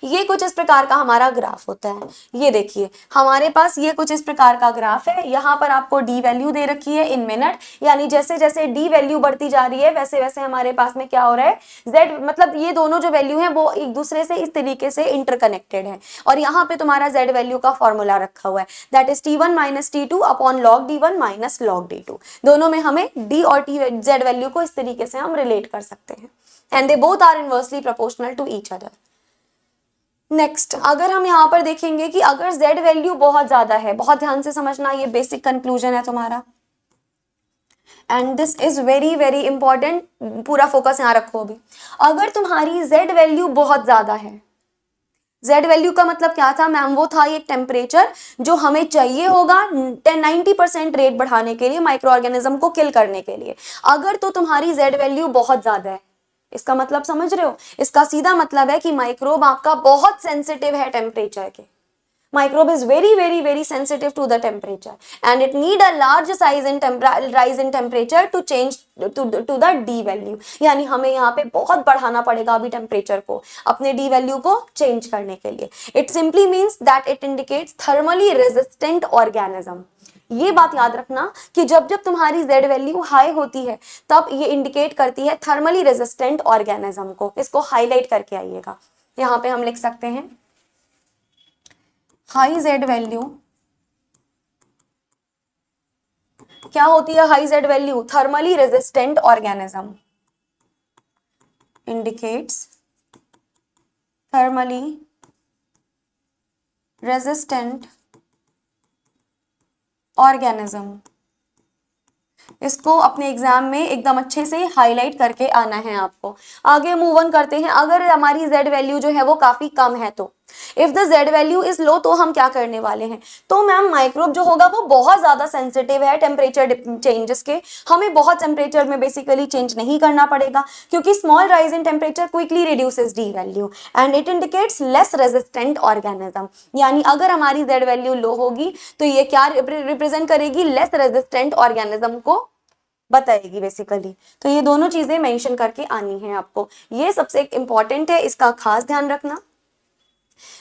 [SPEAKER 1] ये कुछ इस प्रकार का हमारा ग्राफ होता है। ये देखिए हमारे पास ये कुछ इस प्रकार का ग्राफ है। यहाँ पर आपको डी वैल्यू दे रखी है इन मिनट, यानी जैसे जैसे डी वैल्यू बढ़ती जा रही है वैसे वैसे हमारे पास में क्या हो रहा है? जेड, मतलब ये दोनों जो वैल्यू है वो एक दूसरे से इस तरीके से इंटरकनेक्टेड है और यहाँ पे तुम्हारा जेड वैल्यू का फॉर्मूला रखा हुआ है, that is T1 minus T2 upon log D1 minus log D2। दोनों में हमें डी और जेड वैल्यू को इस तरीके से हम रिलेट कर सकते हैं and they both are inversely proportional to each other. Next, अगर हम यहाँ पर देखेंगे कि अगर z वैल्यू बहुत ज्यादा है, बहुत ध्यान से समझना, ये बेसिक कंक्लूजन है तुम्हारा and this is very very important, पूरा फोकस यहाँ रखो अभी। अगर तुम्हारी z वैल्यू बहुत ज्यादा है, z वैल्यू का मतलब क्या था मैम? वो था एक टेम्परेचर जो हमें चाहिए होगा 90% रेट बढ़ाने के लिए, माइक्रो ऑर्गेनिज्म को किल करने के लिए। अगर तो तुम्हारी z वैल्यू बहुत ज्यादा है, इसका मतलब समझ रहे हो? इसका सीधा मतलब है कि माइक्रोब आपका बहुत सेंसिटिव है टेम्परेचर के। Microbe is very very very sensitive to the temperature and it need a large size in rise in temperature to change to the D value, यानी हमें यहाँ पे बहुत बढ़ाना पड़ेगा अभी टेम्परेचर को अपने डी वैल्यू को चेंज करने के लिए। It simply means that it indicates thermally resistant organism. ये बात याद रखना कि जब जब तुम्हारी Z वैल्यू हाई होती है तब ये इंडिकेट करती है थर्मली रेजिस्टेंट ऑर्गेनिज्म को। इसको हाईलाइट करके आइएगा, यहाँ पे हम लिख सकते हैं हाई Z वैल्यू क्या होती है? High Z value thermally resistant organism indicates thermally resistant organism. इसको अपने एग्जाम में एकदम अच्छे से हाईलाइट करके आना है आपको। आगे मूव ऑन करते हैं। अगर हमारी Z वैल्यू जो है वो काफी कम है तो if the Z value is low तो हम क्या करने वाले हैं? तो मैम माइक्रोब जो होगा वो बहुत ज्यादा सेंसिटिव है टेम्परेचर चेंजेस के, हमें बहुत टेम्परेचर में बेसिकली चेंज नहीं करना पड़ेगा क्योंकि small rise in temperature quickly reduces D value and it indicates less resistant organism. यानी अगर हमारी Z वैल्यू लो होगी तो ये क्या रिप्रेजेंट करेगी? लेस रेजिस्टेंट ऑर्गेनिज्म को बताएगी बेसिकली। तो ये दोनों चीजें मेंशन करके आनी है आपको, ये सबसे इंपॉर्टेंट है, इसका खास ध्यान रखना।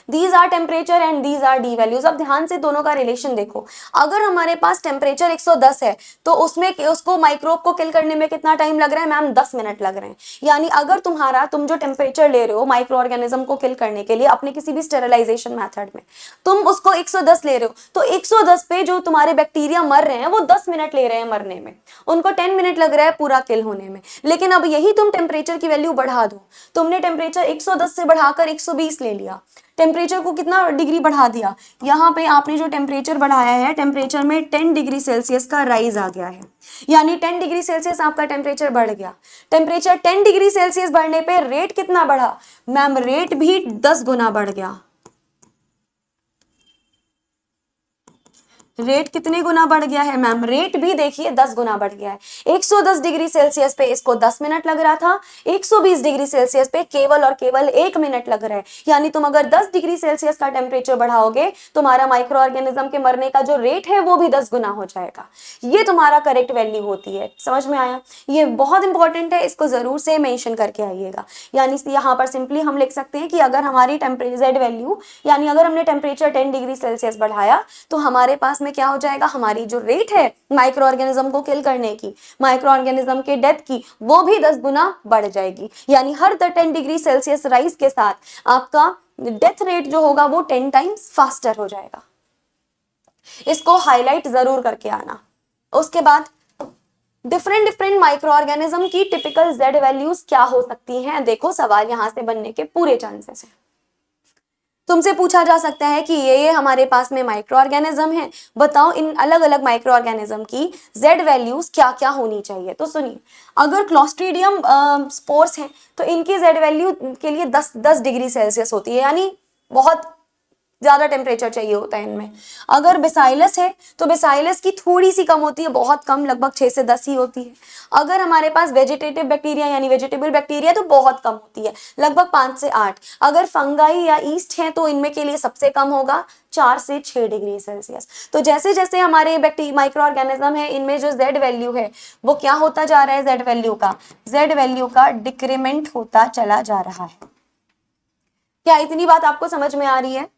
[SPEAKER 1] These are temperature and these are D values। अब ध्यान से दोनों का रिलेशन देखो। अगर हमारे पास टेम्परेचर 110 है तो उसमें उसको माइक्रोब को किल करने में कितना टाइम लग रहा है मैम? 10 मिनट लग रहे हैं। यानी अगर तुम जो टेम्परेचर ले रहे हो माइक्रो ऑर्गेनिज्म को किल करने के लिए अपने किसी भी स्टेरिलाइजेशन मेथड में, तुम उसको 110 ले रहे हो तो 110 पे जो तुम्हारे बैक्टीरिया मर रहे हैं वो 10 मिनट ले रहे हैं मरने में, उनको 10 मिनट लग रहा है पूरा किल होने में। लेकिन अब यही तुम टेम्परेचर की वैल्यू बढ़ा दो, तुमने टेम्परेचर 110 से बढ़ाकर 120 ले लिया, टेम्परेचर को कितना डिग्री बढ़ा दिया? यहाँ पे आपने जो टेम्परेचर बढ़ाया है टेम्परेचर में 10 डिग्री सेल्सियस का राइज आ गया है, यानी 10 डिग्री सेल्सियस आपका टेम्परेचर बढ़ गया। टेम्परेचर 10 डिग्री सेल्सियस बढ़ने पे रेट कितना बढ़ा मैम? रेट भी 10 गुना बढ़ गया। रेट कितने गुना बढ़ गया है मैम? रेट भी देखिए 10 गुना बढ़ गया है। 110 डिग्री सेल्सियस पे इसको 10 मिनट लग रहा था, 120 डिग्री सेल्सियस पे केवल और केवल 1 मिनट लग रहा है। यानी तुम अगर 10 डिग्री सेल्सियस का टेम्परेचर बढ़ाओगे तुम्हारा माइक्रो ऑर्गेनिज्म के मरने का जो रेट है वो भी 10 गुना हो जाएगा। ये तुम्हारा करेक्ट वैल्यू होती है। समझ में आया? ये बहुत इंपॉर्टेंट है, इसको जरूर से मेंशन करके आइएगा। यानी यहाँ पर सिंपली हम लिख सकते हैं कि अगर हमारी टेम्परेचर Z वैल्यू, यानी अगर हमने टेम्परेचर 10 डिग्री सेल्सियस बढ़ाया तो हमारे पास में क्या हो जाएगा, हमारी जो रेट है माइक्रो ऑर्गेनिज्म को किल करने की, माइक्रो ऑर्गेनिज्म के डेथ की, वो भी 10 गुना बढ़ जाएगी। यानी हर 10 डिग्री सेल्सियस राइज के साथ आपका डेथ रेट जो होगा वो 10 टाइम्स फास्टर हो जाएगा। इसको हाईलाइट जरूर करके आना। उसके बाद डिफरेंट डिफरेंट माइक्रो ऑर्गेनिज्म की टिपिकल जेड वैल्यूज क्या हो सकती हैं। देखो सवाल यहां से बनने के पूरे चांसेस हैं। तुमसे पूछा जा सकता है कि ये हमारे पास में माइक्रो ऑर्गेनिज्म है, बताओ इन अलग अलग माइक्रो ऑर्गेनिज्म की जेड वैल्यूज क्या क्या होनी चाहिए। तो सुनिए, अगर क्लॉस्ट्रीडियम स्पोर्स हैं तो इनकी जेड वैल्यू के लिए 10 डिग्री सेल्सियस होती है, यानी बहुत ज्यादा टेम्परेचर चाहिए होता है इनमें। अगर बेसाइलस है तो बेसाइलस की थोड़ी सी कम होती है, बहुत कम, लगभग 6 से 10 ही होती है। अगर हमारे पास वेजिटेटिव बैक्टीरिया यानी वेजिटेबल बैक्टीरिया तो बहुत कम होती है, लगभग 5 से 8। अगर फंगाई या ईस्ट है तो इनमें के लिए सबसे कम होगा 4 से 6 डिग्री सेल्सियस। तो जैसे जैसे हमारे माइक्रो ऑर्गेनिज्म है इनमें जो जेड वैल्यू है वो क्या होता जा रहा है, जेड वैल्यू का डिक्रीमेंट होता चला जा रहा है। क्या इतनी बात आपको समझ में आ रही है?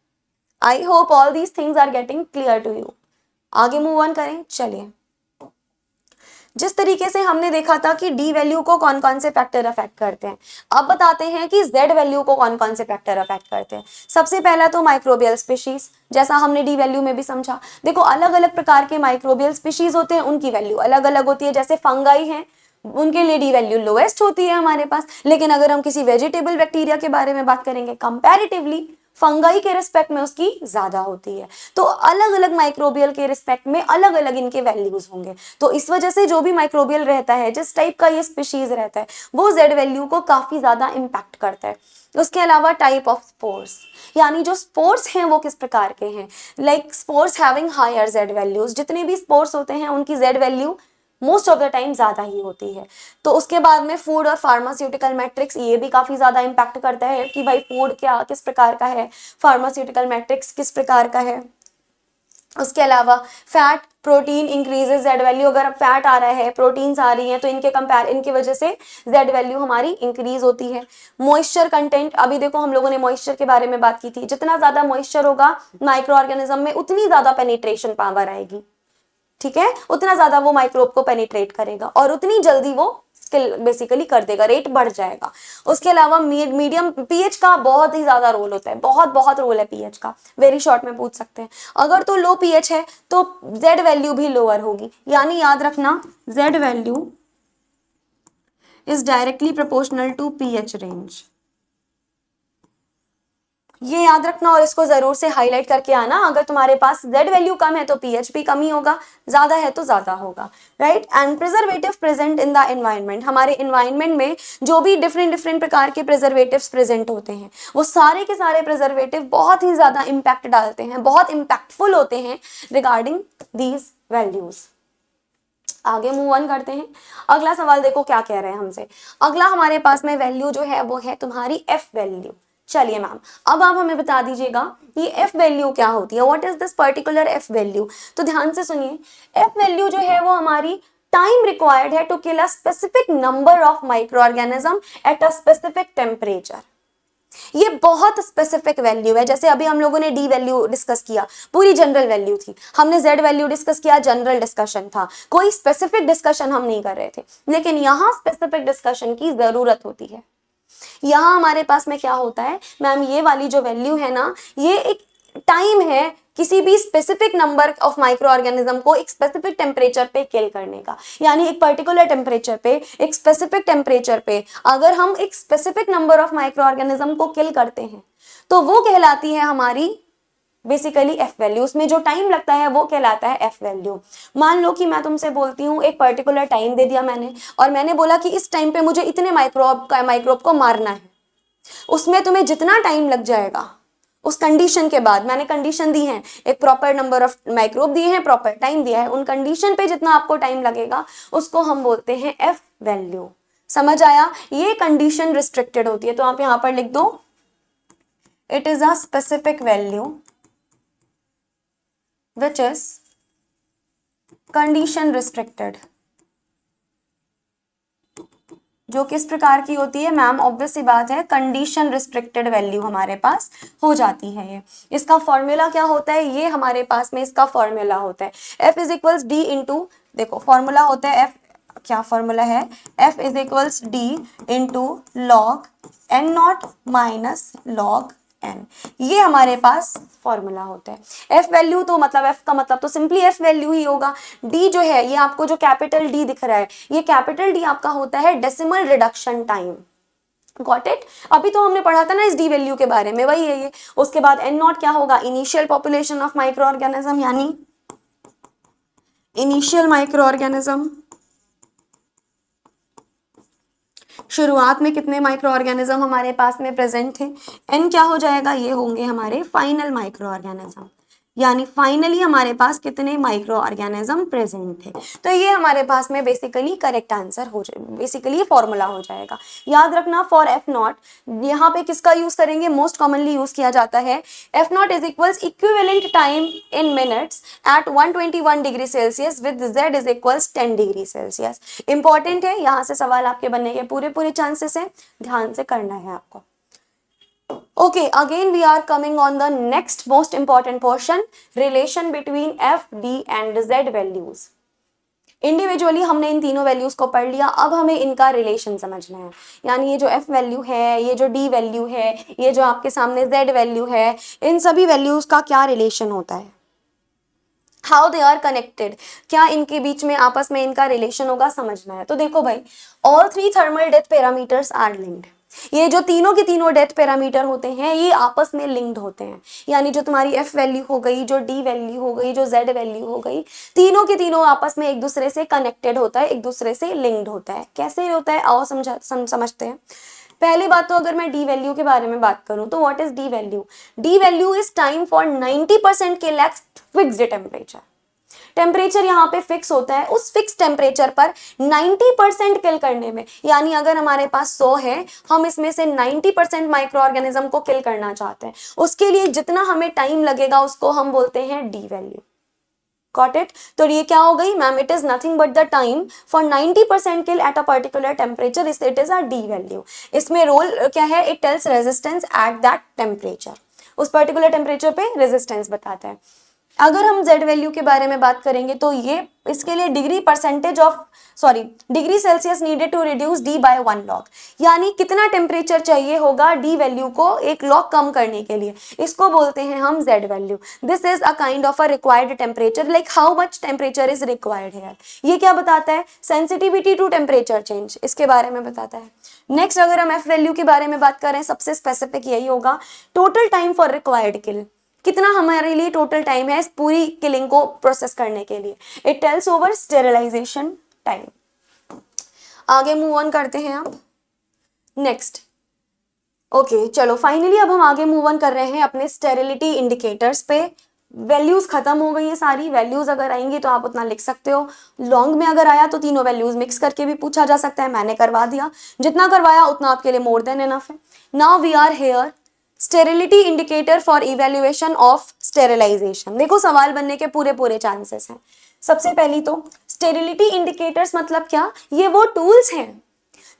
[SPEAKER 1] I hope all these things are getting clear to you. आगे मूव ऑन करें, चलिए। जिस तरीके से हमने देखा था कि डी वैल्यू को कौन कौन से फैक्टर अफेक्ट करते हैं, अब बताते हैं कि जेड वैल्यू को कौन कौन से फैक्टर अफेक्ट करते हैं। सबसे पहला तो माइक्रोबियल स्पीशीज, जैसा हमने डी वैल्यू में भी समझा। देखो अलग अलग प्रकार के माइक्रोबियल स्पीशीज होते हैं, उनकी वैल्यू अलग अलग होती है। जैसे फंगाई हैं, उनके लिए डी वैल्यू लोएस्ट होती है हमारे पास, लेकिन अगर हम किसी वेजिटेबल बैक्टीरिया के बारे में बात करेंगे कंपैरेटिवली फंगाई के रिस्पेक्ट में उसकी ज्यादा होती है। तो अलग अलग माइक्रोबियल के रिस्पेक्ट में अलग अलग इनके वैल्यूज होंगे। तो इस वजह से जो भी माइक्रोबियल रहता है, जिस टाइप का ये स्पीशीज रहता है, वो जेड वैल्यू को काफी ज्यादा इम्पैक्ट करता है। उसके अलावा टाइप ऑफ स्पोर्स, यानी जो स्पोर्स हैं वो किस प्रकार के हैं। Like spores having higher Z values, जितने भी स्पोर्स होते हैं उनकी Z value most of the time ज्यादा ही होती है। तो उसके बाद में फूड और फार्मास्यूटिकल मैट्रिक्स, ये भी काफी ज्यादा इंपैक्ट करता है कि भाई फूड क्या किस प्रकार का है, फार्मास्यूटिकल मैट्रिक्स किस प्रकार का है। उसके अलावा fat protein increases Z value, अगर अब फैट आ रहा है, प्रोटीन्स आ रही हैं, तो इनकी वजह से जेड वैल्यू हमारी इंक्रीज होती है। मॉइस्चर कंटेंट, अभी देखो हम लोगों ने मॉइस्चर के बारे में बात की थी, जितना ज्यादा मॉइस्चर होगा माइक्रो ऑर्गेनिज्म में उतनी ज्यादा पेनिट्रेशन पावर आएगी, ठीक है, उतना ज्यादा वो माइक्रोब को पेनिट्रेट करेगा और उतनी जल्दी वो स्किल बेसिकली कर देगा, रेट बढ़ जाएगा। उसके अलावा मीडियम पीएच का बहुत ही ज्यादा रोल होता है, बहुत बहुत रोल है पीएच का, वेरी शॉर्ट में पूछ सकते हैं। अगर तो लो पीएच है तो जेड वैल्यू भी लोअर होगी, यानी याद रखना Z value is directly proportional to pH range, ये याद रखना और इसको जरूर से हाईलाइट करके आना। अगर तुम्हारे पास जेड वैल्यू कम है तो पीएच भी कम ही होगा, ज्यादा है तो ज्यादा होगा, right. And preservative present in the environment, हमारे एनवायरनमेंट में जो भी डिफरेंट डिफरेंट प्रकार के प्रिजर्वेटिव्स प्रेजेंट होते हैं, वो सारे के सारे प्रिजर्वेटिव बहुत ही ज्यादा इम्पैक्ट डालते हैं, बहुत इम्पैक्टफुल होते हैं रिगार्डिंग दीज वैल्यूज। आगे मूव ऑन करते हैं। अगला सवाल देखो क्या कह रहे हैं हमसे। अगला हमारे पास में वैल्यू जो है वो है तुम्हारी एफ वैल्यू। चलिए मैम, अब आप हमें बता दीजिएगा ये एफ वैल्यू क्या होती है, what is this particular F value. तो ध्यान से सुनिए, एफ वैल्यू जो है वो हमारी टाइम रिक्वायर्ड है to kill a specific number of micro organism at a specific temperature. ये बहुत स्पेसिफिक वैल्यू है। जैसे अभी हम लोगों ने डी वैल्यू डिस्कस किया, पूरी जनरल वैल्यू थी, हमने जेड वैल्यू डिस्कस किया, जनरल डिस्कशन था, कोई स्पेसिफिक डिस्कशन हम नहीं कर रहे थे। लेकिन यहाँ स्पेसिफिक डिस्कशन की जरूरत होती है। यहाँ हमारे पास में क्या होता है मैम, ये वाली जो वैल्यू है ना, ये एक टाइम है किसी भी specific number of micro organism को एक स्पेसिफिक टेम्परेचर पे किल करने का। यानी एक पर्टिकुलर टेम्परेचर पे, एक स्पेसिफिक टेम्परेचर पे अगर हम एक specific number of micro organism को किल करते हैं तो वो कहलाती है हमारी बेसिकली एफ वैल्यू। उसमें जो टाइम लगता है वो कहलाता है एफ वैल्यू। मान लो कि मैं तुमसे बोलती हूँ, एक पर्टिकुलर टाइम दे दिया मैंने, और मैंने बोला कि इस टाइम पे मुझे इतने माइक्रोब को मारना है। उसमें तुम्हें जितना टाइम लग जाएगा, उस कंडीशन के बाद, मैंने कंडीशन दी है, एक प्रॉपर नंबर ऑफ माइक्रोब दिए हैं, प्रॉपर टाइम दिया है, उन कंडीशन पे जितना आपको टाइम लगेगा उसको हम बोलते हैं एफ वैल्यू। समझ आया? ये कंडीशन रिस्ट्रिक्टेड होती है, तो आप यहां पर लिख दो it is a specific value which is condition restricted. जो किस प्रकार की होती है मैम, ऑब्वियस सी बात है, कंडीशन रिस्ट्रिक्टेड वैल्यू हमारे पास हो जाती है ये। इसका फॉर्मूला क्या होता है, ये हमारे पास में इसका फॉर्मूला होता है F is equals D into, देखो फॉर्मूला होता है F, क्या फॉर्मूला है, F is equals D into log N not minus log N, ये हमारे पास फॉर्मूला होता है। एफ वैल्यू तो मतलब एफ का मतलब तो सिंपली एफ वैल्यू ही होगा। डी जो है, ये आपको जो कैपिटल डी दिख रहा है, ये कैपिटल डी आपका होता है decimal reduction time. Got it? अभी तो हमने पढ़ा था ना इस डी वैल्यू के बारे में, वही है ये। उसके बाद एन नॉट क्या होगा, initial population of micro organism, यानी इनिशियल माइक्रो ऑर्गेनिज्म, शुरुआत में कितने माइक्रो ऑर्गेनिज्म हमारे पास में प्रेजेंट थे। एन क्या हो जाएगा, ये होंगे हमारे फाइनल माइक्रो ऑर्गेनिज्म, यानी फाइनली हमारे पास कितने माइक्रो ऑर्गेनिज्म प्रेजेंट थे। तो ये हमारे पास में बेसिकली करेक्ट आंसर हो जाएगा, बेसिकली फॉर्मूला हो जाएगा। याद रखना फॉर एफ नॉट, यहाँ पे किसका यूज करेंगे, मोस्ट कॉमनली यूज किया जाता है F not is equals equivalent time in minutes at 121 degree Celsius with Z is equals 10 degree Celsius. Important है, यहाँ से सवाल आपके बनने के पूरे पूरे चांसेस हैं, ध्यान से करना है आपको। Okay, again we are coming on the next most important portion, relation between f, d and z values. Individually हमने इन तीनों वैल्यूज को पढ़ लिया, अब हमें इनका रिलेशन समझना है। यानी ये जो f वैल्यू है, ये जो d वैल्यू है, ये जो आपके सामने z वैल्यू है, इन सभी वैल्यूज का क्या रिलेशन होता है, हाउ दे आर कनेक्टेड, क्या इनके बीच में आपस में इनका रिलेशन होगा, समझना है। तो देखो भाई, all three thermal death parameters are linked. ये जो तीनों के तीनों डेथ पैरामीटर होते हैं, ये आपस में लिंक्ड होते हैं। यानी जो तुम्हारी एफ वैल्यू हो गई, जो डी वैल्यू हो गई, जो जेड वैल्यू हो गई, तीनों के तीनों आपस में एक दूसरे से कनेक्टेड होता है, एक दूसरे से लिंक्ड होता है। कैसे होता है, आओ समझते हैं। पहली बात तो अगर मैं डी वैल्यू के बारे में बात करूं तो what is D value, D value is time for 90% के लैक्स फिक्स्ड टेम्परेचर। टेम्परेचर यहाँ पे फिक्स होता है, उस फिक्स टेम्परेचर पर 90% किल करने में, यानी अगर हमारे पास 100 है, हम इसमें से 90% माइक्रो ऑर्गेनिज्म को किल करना चाहते हैं, उसके लिए जितना हमें टाइम लगेगा उसको हम बोलते हैं डी वैल्यू। Got it? तो ये क्या हो गई ma'am, it is nothing but the time for 90% kill eight a particular temperature, it is a D value. इसमें रोल क्या है, it tells resistance at that temperature, उस पर्टिकुलर टेम्परेचर पे रेजिस्टेंस बताता है। अगर हम Z वैल्यू के बारे में बात करेंगे तो ये इसके लिए degree Celsius needed to reduce D by 1 log, यानी कितना टेम्परेचर चाहिए होगा D वैल्यू को 1 लॉग कम करने के लिए, इसको बोलते हैं हम Z value. This is a kind of a required temperature, like how much temperature is required here. ये क्या बताता है, सेंसिटिविटी टू टेम्परेचर चेंज, इसके बारे में बताता है। नेक्स्ट अगर हम F वैल्यू के बारे में बात करें, सबसे स्पेसिफिक यही होगा, टोटल टाइम फॉर रिक्वायर्ड किल, कितना हमारे लिए टोटल टाइम है इस पूरी किलिंग को प्रोसेस करने के लिए। It tells over sterilisation time. आगे मूव ऑन करते हैं आप नेक्स्ट। ओके चलो फाइनली अब हम आगे मूव ऑन कर रहे हैं अपने स्टेरिलिटी इंडिकेटर्स पे। वैल्यूज खत्म हो गई है सारी, वैल्यूज अगर आएंगी तो आप उतना लिख सकते हो, लॉन्ग में अगर आया तो तीनों वैल्यूज मिक्स करके भी पूछा जा सकता है, मैंने करवा दिया, जितना करवाया उतना आपके लिए मोर देन इनफ है। Now we are here sterility indicator for evaluation of sterilisation. देखो सवाल बनने के पूरे पूरे चांसेस हैं। सबसे पहली तो स्टेरिलिटी इंडिकेटर्स मतलब क्या, ये वो टूल्स हैं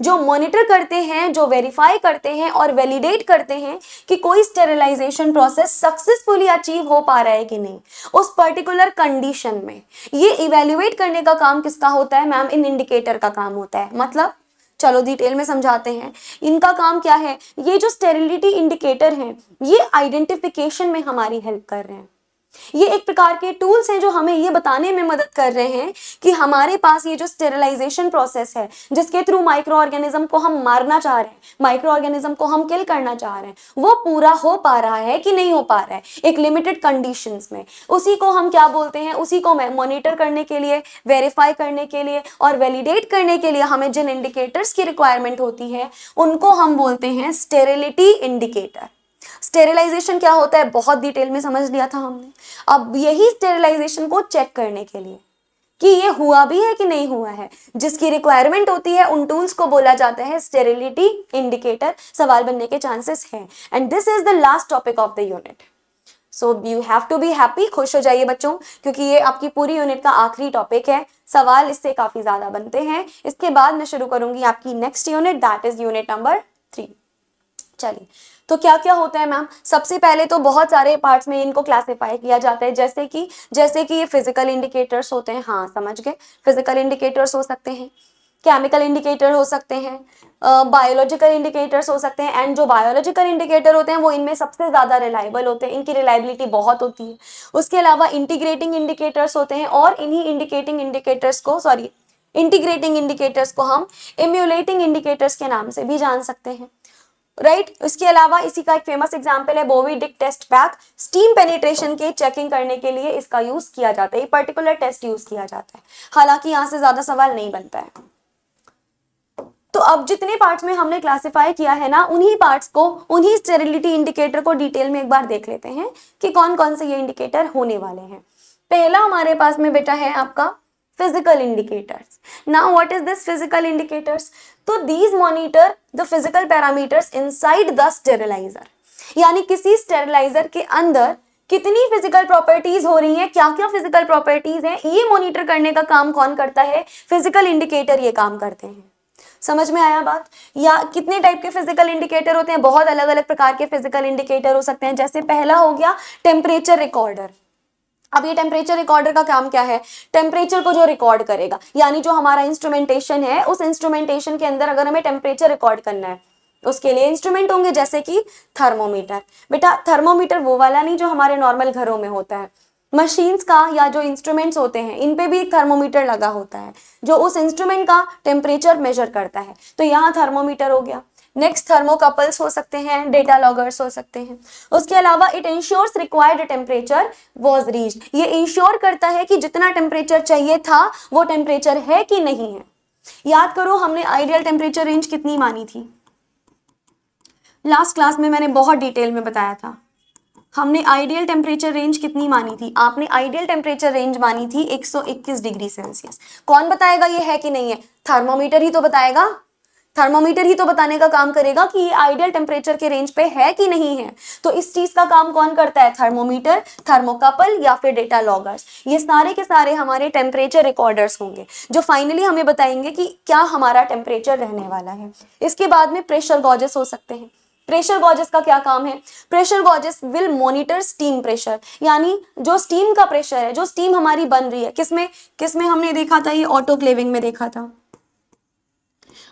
[SPEAKER 1] जो मॉनिटर करते हैं, जो वेरीफाई करते हैं और वैलिडेट करते हैं कि कोई स्टेरिलाइजेशन प्रोसेस सक्सेसफुली अचीव हो पा रहा है कि नहीं उस पर्टिकुलर कंडीशन में। ये इवेल्युएट करने का काम किसका होता है मैम, इन इंडिकेटर का काम होता है। मतलब चलो डिटेल में समझाते हैं, इनका काम क्या है। ये जो स्टेरिलिटी इंडिकेटर हैं, ये आइडेंटिफिकेशन में हमारी हेल्प कर रहे हैं। ये एक प्रकार के टूल्स हैं जो हमें ये बताने में मदद कर रहे हैं कि हमारे पास ये जो स्टेरिलाइजेशन प्रोसेस है, जिसके थ्रू माइक्रो ऑर्गेनिज्म को हम मारना चाह रहे हैं, माइक्रो ऑर्गेनिज्म को हम किल करना चाह रहे हैं, वो पूरा हो पा रहा है कि नहीं हो पा रहा है एक लिमिटेड कंडीशंस में। उसी को हम क्या बोलते हैं, उसी को मॉनिटर करने के लिए, वेरीफाई करने के लिए और वैलिडेट करने के लिए हमें जिन इंडिकेटर्स की रिक्वायरमेंट होती है उनको हम बोलते हैं स्टेरिलिटी इंडिकेटर। स्टेरिलाइजेशन क्या होता है बहुत डिटेल में समझ लिया था हमने। अब यही स्टेरिलाइजेशन को चेक करने के लिए कि ये हुआ भी है कि नहीं हुआ है, जिसकी रिक्वायरमेंट होती है, उन टूल्स को बोला जाता है स्टेरिलिटी इंडिकेटर। सवाल बनने के चांसेस हैं। And this is the last topic of the unit. So you have to be happy, खुश हो जाइए बच्चों, क्योंकि ये आपकी पूरी यूनिट का आखिरी टॉपिक है। सवाल इससे काफी ज्यादा बनते हैं। इसके बाद मैं शुरू करूंगी आपकी next unit, that is unit number 3। चलिए, तो क्या क्या होता है मैम? सबसे पहले तो बहुत सारे पार्ट्स में इनको क्लासिफाई किया जाता है, जैसे कि ये फिजिकल इंडिकेटर्स होते हैं, हाँ समझ गए, फिजिकल इंडिकेटर्स हो सकते हैं, केमिकल इंडिकेटर हो सकते हैं, बायोलॉजिकल इंडिकेटर्स हो सकते हैं। एंड जो बायोलॉजिकल इंडिकेटर होते हैं वो इनमें सबसे ज़्यादा रिलायबल होते हैं, इनकी रिलायबिलिटी बहुत होती है। उसके अलावा इंटीग्रेटिंग इंडिकेटर्स होते हैं, और इन्हीं इंटीग्रेटिंग इंडिकेटर्स को हम इम्यूलेटिंग इंडिकेटर्स के नाम से भी जान सकते हैं, राइट। इसके अलावा इसी का एक फेमस एग्जांपल है Bowie Dick test pack. Steam penetration के चेकिंग करने के लिए इसका यूज किया जाता है, ये पर्टिकुलर टेस्ट यूज किया जाता है। हालांकि यहां से ज्यादा सवाल नहीं बनता है। तो अब जितने पार्ट्स में हमने क्लासिफाई किया है ना, उन्हीं पार्ट्स को, उन्हीं स्टेरिलिटी इंडिकेटर को डिटेल में एक बार देख लेते हैं कि कौन कौन से ये इंडिकेटर होने वाले हैं। पहला हमारे पास में बेटा है आपका physical indicators. Now what is this physical indicators? तो these monitor the physical parameters inside the steriliser, यानी किसी स्टेरिलाइजर के अंदर कितनी फिजिकल प्रॉपर्टीज हो रही हैं, क्या क्या फिजिकल प्रॉपर्टीज हैं, ये मॉनिटर करने का काम कौन करता है? फिजिकल इंडिकेटर ये काम करते हैं। समझ में आया बात? या कितने टाइप के फिजिकल इंडिकेटर होते हैं? बहुत अलग अलग प्रकार के फिजिकल इंडिकेटर हो सकते हैं। जैसे पहला हो गया टेम्परेचर रिकॉर्डर। अब ये टेम्परेचर रिकॉर्डर का काम क्या है? टेम्परेचर को जो रिकॉर्ड करेगा, यानी जो हमारा इंस्ट्रूमेंटेशन है, उस इंस्ट्रूमेंटेशन के अंदर अगर हमें टेम्परेचर रिकॉर्ड करना है, उसके लिए इंस्ट्रूमेंट होंगे, जैसे कि थर्मोमीटर। बेटा थर्मोमीटर वो वाला नहीं जो हमारे नॉर्मल घरों में होता है, मशीन्स का या जो इंस्ट्रूमेंट्स होते हैं इन पे भी एक थर्मोमीटर लगा होता है जो उस इंस्ट्रूमेंट का टेम्परेचर मेजर करता है। तो यहाँ थर्मोमीटर हो गया। नेक्स्ट थर्मोकपल्स हो सकते हैं, डेटा लॉगर्स हो सकते हैं। उसके अलावा it ensures required temperature was reached, ये इंश्योर करता है कि जितना टेम्परेचर चाहिए था वो टेम्परेचर है कि नहीं है। याद करो हमने आइडियल टेम्परेचर रेंज कितनी मानी थी? लास्ट क्लास में मैंने बहुत डिटेल में बताया था। हमने आइडियल टेम्परेचर रेंज कितनी मानी थी? आपने आइडियल टेम्परेचर रेंज मानी थी 121 डिग्री सेल्सियस। कौन बताएगा ये है कि नहीं है? थर्मोमीटर ही तो बताएगा। थर्मोमीटर ही तो बताने का काम करेगा कि ये आइडियल टेम्परेचर के रेंज पे है कि नहीं है। तो इस चीज का काम कौन करता है? थर्मोमीटर, थर्मोकपल या फिर डेटा लॉगर्स। ये सारे के सारे हमारे टेम्परेचर रिकॉर्डर्स होंगे जो फाइनली हमें बताएंगे कि क्या हमारा टेम्परेचर रहने वाला है। इसके बाद में प्रेशर गॉजेस हो सकते हैं। प्रेशर गॉजेस का क्या काम है? Pressure gauges will monitor steam pressure, यानी जो स्टीम का प्रेशर है, जो स्टीम हमारी बन रही है, किसमें हमने देखा था? ये ऑटोक्लेविंग में देखा था,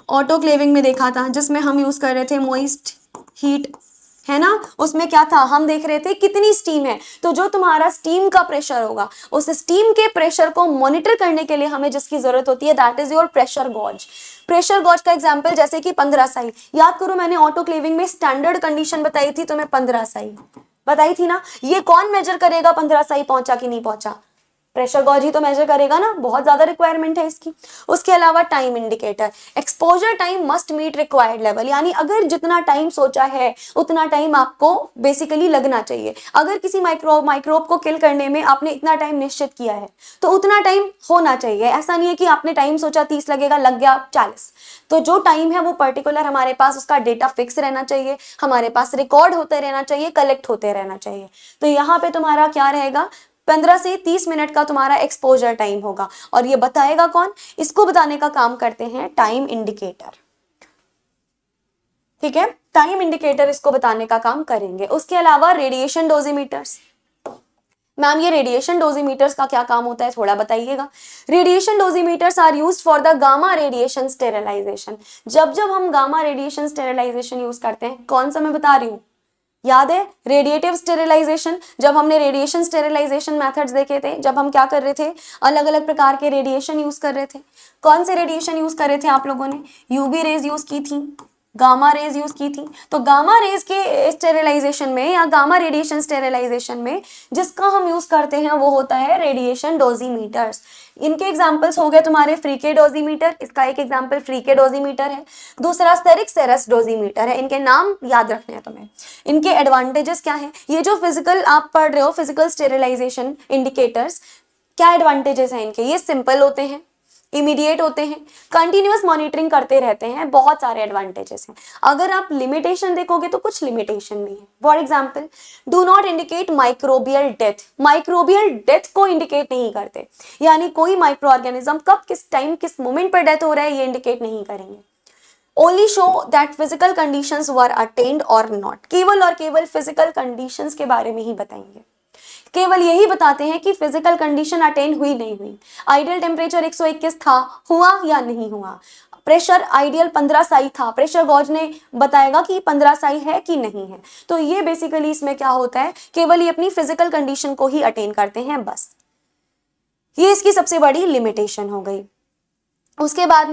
[SPEAKER 1] ऑटोक्लेविंग में देखा था, जिसमें हम यूज कर रहे थे मोइस्ट हीट, है ना। उसमें क्या था? हम देख रहे थे कितनी स्टीम है। तो जो तुम्हारा स्टीम का प्रेशर होगा, उस स्टीम के प्रेशर को मॉनिटर करने के लिए हमें जिसकी जरूरत होती है, that is your pressure gauge. Pressure gauge का एग्जांपल जैसे कि 15 साई। याद करो मैंने ऑटोक्लेविंग में स्टैंडर्ड कंडीशन बताई थी, तो मैं 15 साई बताई थी ना। ये कौन मेजर करेगा 15 साई पहुंचा कि नहीं पहुंचा? प्रेशर गॉज ही तो मेजर करेगा ना, बहुत ज्यादा रिक्वायरमेंट है इसकी। उसके अलावा time indicator, exposure time must meet required level, यानी अगर जितना टाइम सोचा है उतना टाइम आपको बेसिकली लगना चाहिए। अगर किसी माइक्रोब को किल करने में आपने इतना टाइम निश्चित किया है तो उतना टाइम होना चाहिए। ऐसा नहीं है कि आपने टाइम सोचा 30 लगेगा, लग गया 40। तो जो टाइम है वो पर्टिकुलर हमारे पास उसका डेटा फिक्स रहना चाहिए, हमारे पास रिकॉर्ड होते रहना चाहिए, कलेक्ट होते रहना चाहिए। तो यहाँ पे तुम्हारा क्या रहेगा? 15 से 30 मिनट का तुम्हारा एक्सपोजर टाइम होगा। और ये बताएगा कौन? इसको बताने का काम करते हैं टाइम इंडिकेटर। ठीक है, टाइम इंडिकेटर इसको बताने का काम करेंगे। उसके अलावा रेडिएशन डोजीमीटर्स। मैम ये रेडिएशन डोजीमीटर्स का क्या काम होता है, थोड़ा बताइएगा। Radiation dosimeters are used for the gamma radiation sterilisation. जब हम गामा रेडिएशन स्टेरिलाइजेशन यूज करते हैं, कौन सा मैं बता रही हूँ, याद है? Radiative sterilisation. जब हमने रेडिएशन स्टेरिलाइजेशन मेथड्स देखे थे, जब हम क्या कर रहे थे, अलग अलग प्रकार के रेडिएशन यूज कर रहे थे। कौन से रेडिएशन यूज कर रहे थे आप लोगों ने? यूवी रेज यूज की थी, गामा रेज यूज की थी। तो गामा रेज के स्टेरिलाइजेशन में या गामा रेडिएशन स्टेरिलाइजेशन में जिसका हम यूज करते हैं वो होता है रेडिएशन डोजीमीटर्स। इनके एग्जांपल्स हो गए तुम्हारे फ्रीके डोजीमीटर, इसका एक एग्जांपल फ्रीके डोजीमीटर है। दूसरा स्टेरिक सेरस डोजीमीटर है। इनके नाम याद रखने हैं तुम्हें। इनके एडवांटेजेस क्या है? ये जो फिजिकल आप पढ़ रहे हो, फिजिकल स्टेरिलाइजेशन इंडिकेटर्स, क्या एडवांटेजेस हैं इनके? ये सिंपल होते हैं, इमीडिएट होते हैं, कंटिन्यूअस मॉनिटरिंग करते रहते हैं, बहुत सारे एडवांटेजेस हैं। अगर आप लिमिटेशन देखोगे तो कुछ लिमिटेशन भी है। For example, do not indicate microbial death, microbial death को इंडिकेट नहीं करते, यानी कोई माइक्रो ऑर्गेनिज्म कब किस टाइम किस मोमेंट पर डेथ हो रहा है ये इंडिकेट नहीं करेंगे। Only show that physical conditions were attend और नॉट, केवल और केवल फिजिकल कंडीशंस के बारे में ही बताएंगे, केवल यही बताते हैं कि फिजिकल कंडीशन अटेंड हुई नहीं हुई, आइडियल टेम्परेचर 121 था, हुआ या नहीं हुआ, प्रेशर आइडियल 15 साई था, प्रेशर गॉज ने बताएगा कि 15 साई है कि नहीं है। तो ये बेसिकली इसमें क्या होता है, केवल ये अपनी फिजिकल कंडीशन को ही अटेन करते हैं बस, ये इसकी सबसे बड़ी लिमिटेशन हो गई। उसके बाद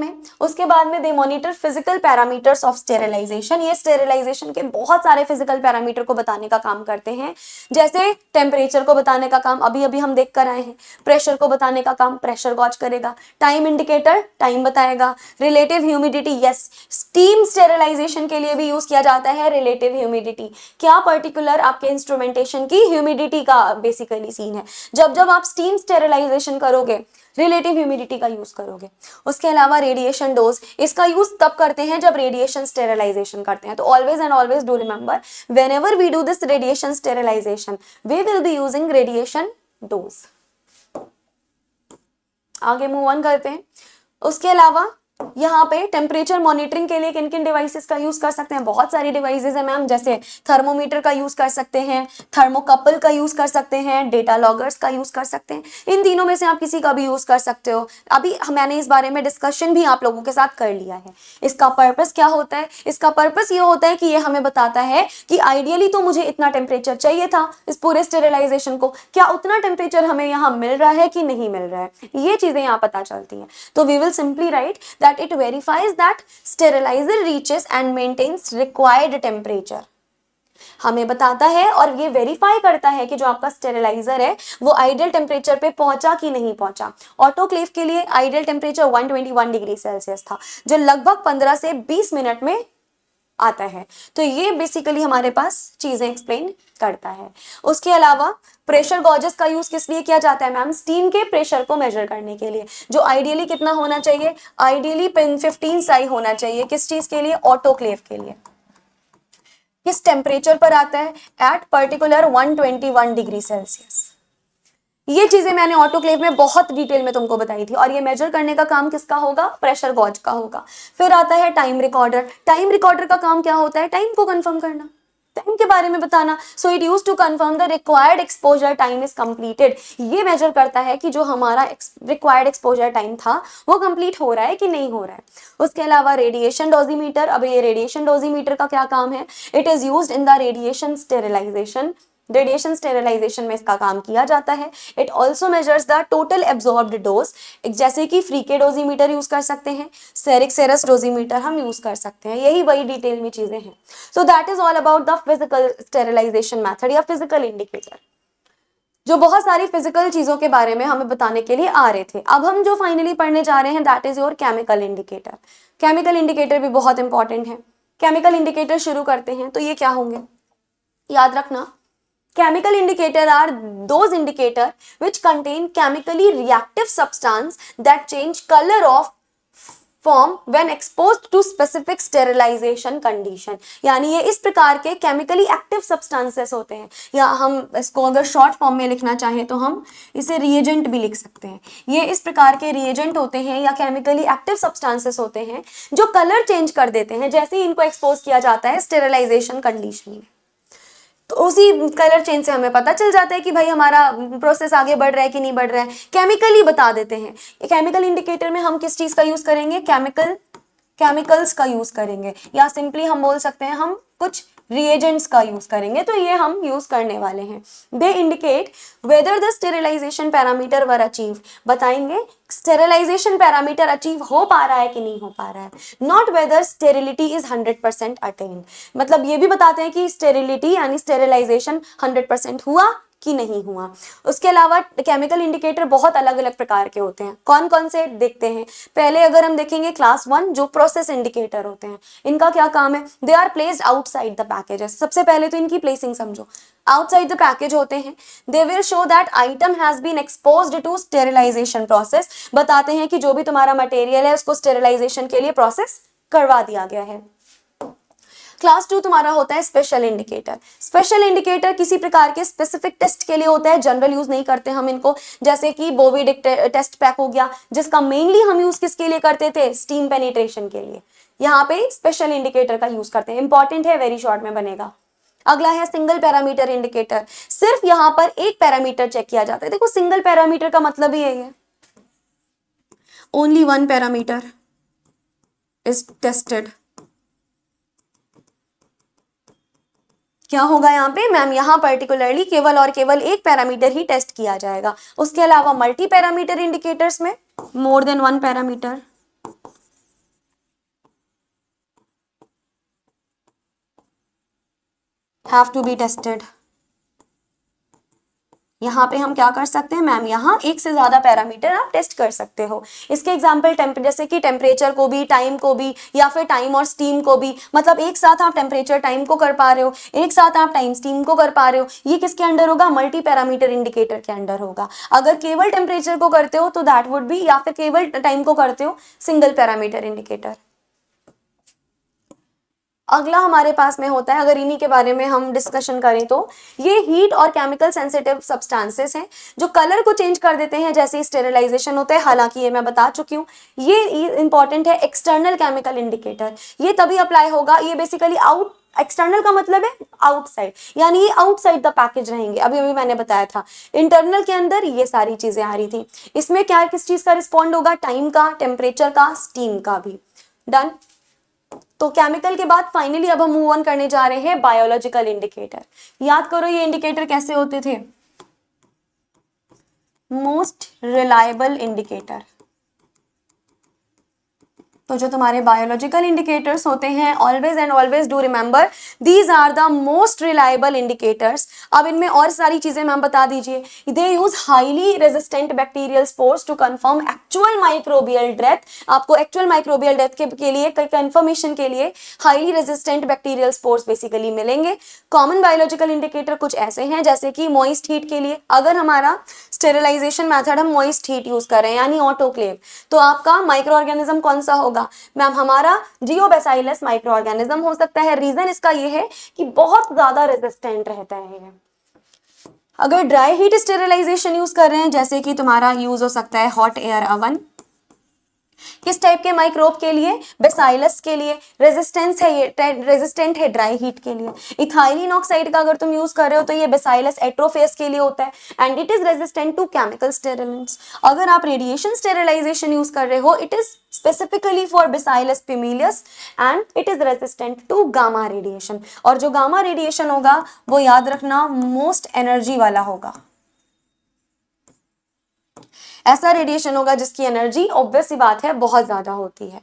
[SPEAKER 1] में they monitor physical parameters of sterilisation, ये स्टेरिलाइजेशन के बहुत सारे फिजिकल पैरामीटर को बताने का काम करते हैं, जैसे टेम्परेचर को बताने का काम अभी अभी हम देख कर आए हैं, प्रेशर को बताने का काम प्रेशर गॉज करेगा, टाइम इंडिकेटर टाइम बताएगा, relative humidity, yes steam sterilisation के लिए भी यूज किया जाता है रिलेटिव ह्यूमिडिटी, क्या पर्टिकुलर आपके इंस्ट्रूमेंटेशन की ह्यूमिडिटी का बेसिकली सीन है, जब जब आप स्टीम स्टेरिलाइजेशन करोगे रिलेटिव ह्यूमिडिटी का यूज करोगे। उसके अलावा रेडिएशन डोज, इसका यूज तब करते हैं जब रेडिएशन स्टेरिलाइजेशन करते हैं, तो always and always do remember whenever we do this radiation sterilisation we will be using radiation dose. आगे मूव ऑन करते हैं। उसके अलावा यहाँ पे टेम्परेचर मॉनिटरिंग के लिए किन किन डिवाइसेस का यूज कर सकते हैं, बहुत सारी डिवाइसेस है मैम, जैसे थर्मोमीटर का यूज कर सकते हैं, थर्मोकपल का यूज कर सकते हैं, डेटा लॉगर्स का यूज कर सकते हैं, इन तीनों में से आप किसी का भी यूज कर सकते हो। अभी मैंने इस बारे में डिस्कशन भी आप लोगों के साथ कर लिया है। इसका पर्पस क्या होता है, इसका पर्पस ये होता है कि ये हमें बताता है कि आइडियली तो मुझे इतना टेम्परेचर चाहिए था इस पूरे स्टेरिलाइजेशन को, क्या उतना टेम्परेचर हमें यहाँ मिल रहा है कि नहीं मिल रहा है, ये चीजें यहाँ पता चलती हैं। तो we will simply write that it verifies that sterilizer reaches and maintains required temperature, हमें बताता है और ये वेरीफाई करता है कि जो आपका स्टेरिलाइजर है वो आइडियल टेम्परेचर पे पहुंचा कि नहीं पहुंचा। ऑटोक्लेव के लिए आइडियल टेम्परेचर 121 डिग्री सेल्सियस था, जो लगभग 15 से 20 मिनट में आता है। तो ये बेसिकली हमारे पास चीजें एक्सप्लेन करता है। उसके अलावा प्रेशर गॉजेस का यूज किस लिए किया जाता है मैम, स्टीम के प्रेशर को मेजर करने के लिए, जो आइडियली कितना होना चाहिए, आइडियली 15 साई होना चाहिए, किस चीज के लिए, ऑटोक्लेव के लिए। किस टेम्परेचर पर आता है, एट पर्टिकुलर 121 डिग्री सेल्सियस। ये चीजें मैंने ऑटोक्लेव में बहुत डिटेल में तुमको बताई थी, और ये मेजर करने का काम किसका होगा, प्रेशर गॉज का होगा। फिर आता है टाइम रिकॉर्डर, टाइम रिकॉर्डर का काम क्या होता है, टाइम को कंफर्म करना, टाइम के बारे में बताना। So it use to confirm the required exposure time is completed, ये मेजर करता है कि जो हमारा रिक्वायर्ड एक्सपोजर टाइम था वो कंप्लीट हो रहा है कि नहीं हो रहा है। उसके अलावा रेडिएशन डोजीमीटर, अब ये रेडिएशन डोजीमीटर का क्या काम है, it is used in the radiation sterilisation, radiation sterilisation में इसका काम किया जाता है। It also measures the total absorbed dose, जैसे कि फ्रीके डोजीमीटर यूज कर सकते हैं, सेरिक सेरस डोजीमीटर हम यूज कर सकते हैं, यही वही डिटेल में चीजें हैं। So that is all about the physical sterilisation method या फिजिकल इंडिकेटर, जो बहुत सारी फिजिकल चीजों के बारे में हमें बताने के लिए आ रहे थे। अब हम जो फाइनली पढ़ने जा रहे हैं that is your chemical indicator. Chemical indicator भी बहुत इंपॉर्टेंट है। केमिकल इंडिकेटर शुरू करते हैं, तो ये क्या होंगे, याद रखना, chemical indicator are those indicator which contain chemically reactive substance that change color of form when exposed to specific sterilization condition, यानी ये इस प्रकार के chemically active substances होते हैं, या हम इसको अगर short form में लिखना चाहें तो हम इसे reagent भी लिख सकते हैं। ये इस प्रकार के reagent होते हैं या chemically active substances होते हैं जो color change कर देते हैं जैसे ही इनको expose किया जाता है sterilization condition में। तो उसी कलर चेंज से हमें पता चल जाता है कि भाई हमारा प्रोसेस आगे बढ़ रहा है कि नहीं बढ़ रहा है, केमिकली बता देते हैं। केमिकल इंडिकेटर में हम किस चीज का यूज करेंगे, केमिकल्स का यूज करेंगे, या सिंपली हम बोल सकते हैं हम कुछ रिएजेंट्स का यूज करेंगे, तो ये हम यूज करने वाले हैं। They indicate whether the sterilisation parameter were achieve, बताएंगे स्टेरिलाइजेशन पैरामीटर अचीव हो पा रहा है कि नहीं हो पा रहा है। Not whether sterility is 100% attend, मतलब ये भी बताते हैं कि स्टेरिलिटी यानी स्टेरिलाइजेशन 100% हुआ कि नहीं हुआ। उसके अलावा केमिकल इंडिकेटर बहुत अलग अलग प्रकार के होते हैं, कौन कौन से देखते हैं। पहले अगर हम देखेंगे क्लास 1 जो प्रोसेस इंडिकेटर होते हैं, इनका क्या काम है, they are placed outside the packages. सबसे पहले तो इनकी प्लेसिंग समझो, आउटसाइड द पैकेज होते हैं। They will show that item has been exposed to sterilisation process, बताते हैं कि जो भी तुम्हारा मटेरियल है उसको स्टेरिलाइजेशन के लिए प्रोसेस करवा दिया गया है। क्लास 2 तुम्हारा होता है स्पेशल इंडिकेटर। स्पेशल इंडिकेटर किसी प्रकार के स्पेसिफिक टेस्ट के लिए होता है, जनरल यूज नहीं करते हम इनको, जैसे कि बोविड टेस्ट पैक हो गया, जिसका मेनली हम यूज किसके लिए करते थे, स्टीम पेनिट्रेशन के लिए। यहाँ पे स्पेशल इंडिकेटर का यूज करते हैं, इंपॉर्टेंट है, वेरी शॉर्ट में बनेगा। अगला है सिंगल पैरामीटर इंडिकेटर। सिर्फ यहां पर एक पैरामीटर चेक किया जाता है। देखो सिंगल पैरामीटर का मतलब ही यही है, only one parameter is tested. क्या होगा यहाँ पे मैम, यहाँ पर्टिकुलरली केवल और केवल एक पैरामीटर ही टेस्ट किया जाएगा। उसके अलावा मल्टी पैरामीटर इंडिकेटर्स में more than one parameter have to be tested. यहाँ पे हम क्या कर सकते हैं मैम, यहाँ एक से ज्यादा पैरामीटर आप टेस्ट कर सकते हो। इसके एग्जांपल जैसे कि टेम्परेचर को भी, टाइम को भी, या फिर टाइम और स्टीम को भी, मतलब एक साथ आप टेम्परेचर टाइम को कर पा रहे हो, एक साथ आप टाइम स्टीम को कर पा रहे हो। ये किसके अंडर होगा, मल्टी पैरामीटर इंडिकेटर के अंडर होगा। अगर केवल टेम्परेचर को करते हो तो दैट वुड बी, या फिर केवल टाइम को करते हो, सिंगल पैरामीटर इंडिकेटर। अगला हमारे पास में होता है, अगर इन्हीं के बारे में हम डिस्कशन करें तो ये हीट और केमिकल सेंसिटिव सब्सटेंसेस हैं जो कलर को चेंज कर देते हैं जैसे स्टेरिलाइजेशन होता है। हालांकि ये मैं बता चुकी हूँ, ये इंपॉर्टेंट है। एक्सटर्नल केमिकल इंडिकेटर ये तभी अप्लाई होगा, ये बेसिकली आउट, एक्सटर्नल का मतलब है आउटसाइड, यानी ये आउटसाइड द पैकेज रहेंगे। अभी अभी मैंने बताया था इंटरनल के अंदर ये सारी चीजें आ रही थी। इसमें क्या किस चीज का रिस्पॉन्ड होगा, टाइम का, टेम्परेचर का, स्टीम का भी। डन। तो केमिकल के बाद फाइनली अब हम मूव ऑन करने जा रहे हैं बायोलॉजिकल इंडिकेटर। याद करो ये इंडिकेटर कैसे होते थे, मोस्ट रिलायबल इंडिकेटर। तो जो तुम्हारे बायोलॉजिकल इंडिकेटर्स होते हैं, always and always do remember these are the most reliable indicators. अब इनमें और सारी चीजें मैम बता दीजिए। They use highly resistant bacterial spores to confirm actual microbial death. आपको एक्चुअल माइक्रोबियल डेथ के लिए कंफर्मेशन के लिए highly resistant bacterial spores basically मिलेंगे। कॉमन बायोलॉजिकल इंडिकेटर कुछ ऐसे हैं जैसे कि मॉइस्ट हीट के लिए, अगर हमारा स्टेरिलाइजेशन मेथड हम मॉइस्ट हीट यूज कर रहे हैं यानी ऑटोक्लेव, तो आपका माइक्रो ऑर्गेनिज्म कौन सा होगा मैम, हमारा जियोबैसिलस माइक्रो ऑर्गेनिज्म हो सकता है। रीजन इसका ये है कि बहुत ज्यादा रेजिस्टेंट रहता है। अगर ड्राई हीट स्टेरिलाइजेशन यूज कर रहे हैं जैसे कि तुम्हारा यूज हो सकता है हॉट एयर अवन, किस टाइप के माइक्रोब के लिए, बेसाइलस के लिए रेजिस्टेंस है, ये रेजिस्टेंट है ड्राई हीट के लिए। इथाइलिन ऑक्साइड का अगर तुम यूज कर रहे हो तो ये बेसाइलस एट्रोफेस के लिए होता है and it is resistant to chemical sterilants. अगर आप रेडिएशन स्टेरिलाइजेशन यूज कर रहे हो, it is specifically for bacillus pumilus and it is resistant to gamma radiation. और जो गामा रेडिएशन होगा वो याद रखना मोस्ट एनर्जी वाला होगा, ऐसा रेडिएशन होगा जिसकी एनर्जी ऑब्वियस सी बात है बहुत ज्यादा होती है।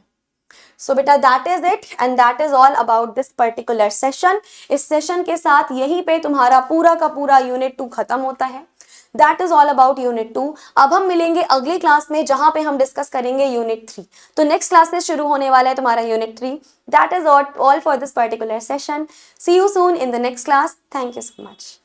[SPEAKER 1] सो बेटा that is it and that is all about this particular session. इस सेशन के साथ यहीं पे तुम्हारा पूरा का पूरा यूनिट 2 खत्म होता है। That is all about unit 2। अब हम मिलेंगे अगली क्लास में जहां पे हम डिस्कस करेंगे यूनिट 3। तो नेक्स्ट क्लास से शुरू होने वाला है तुम्हारा unit 3। That is all for this particular session. See you soon in the next class. Thank you so much.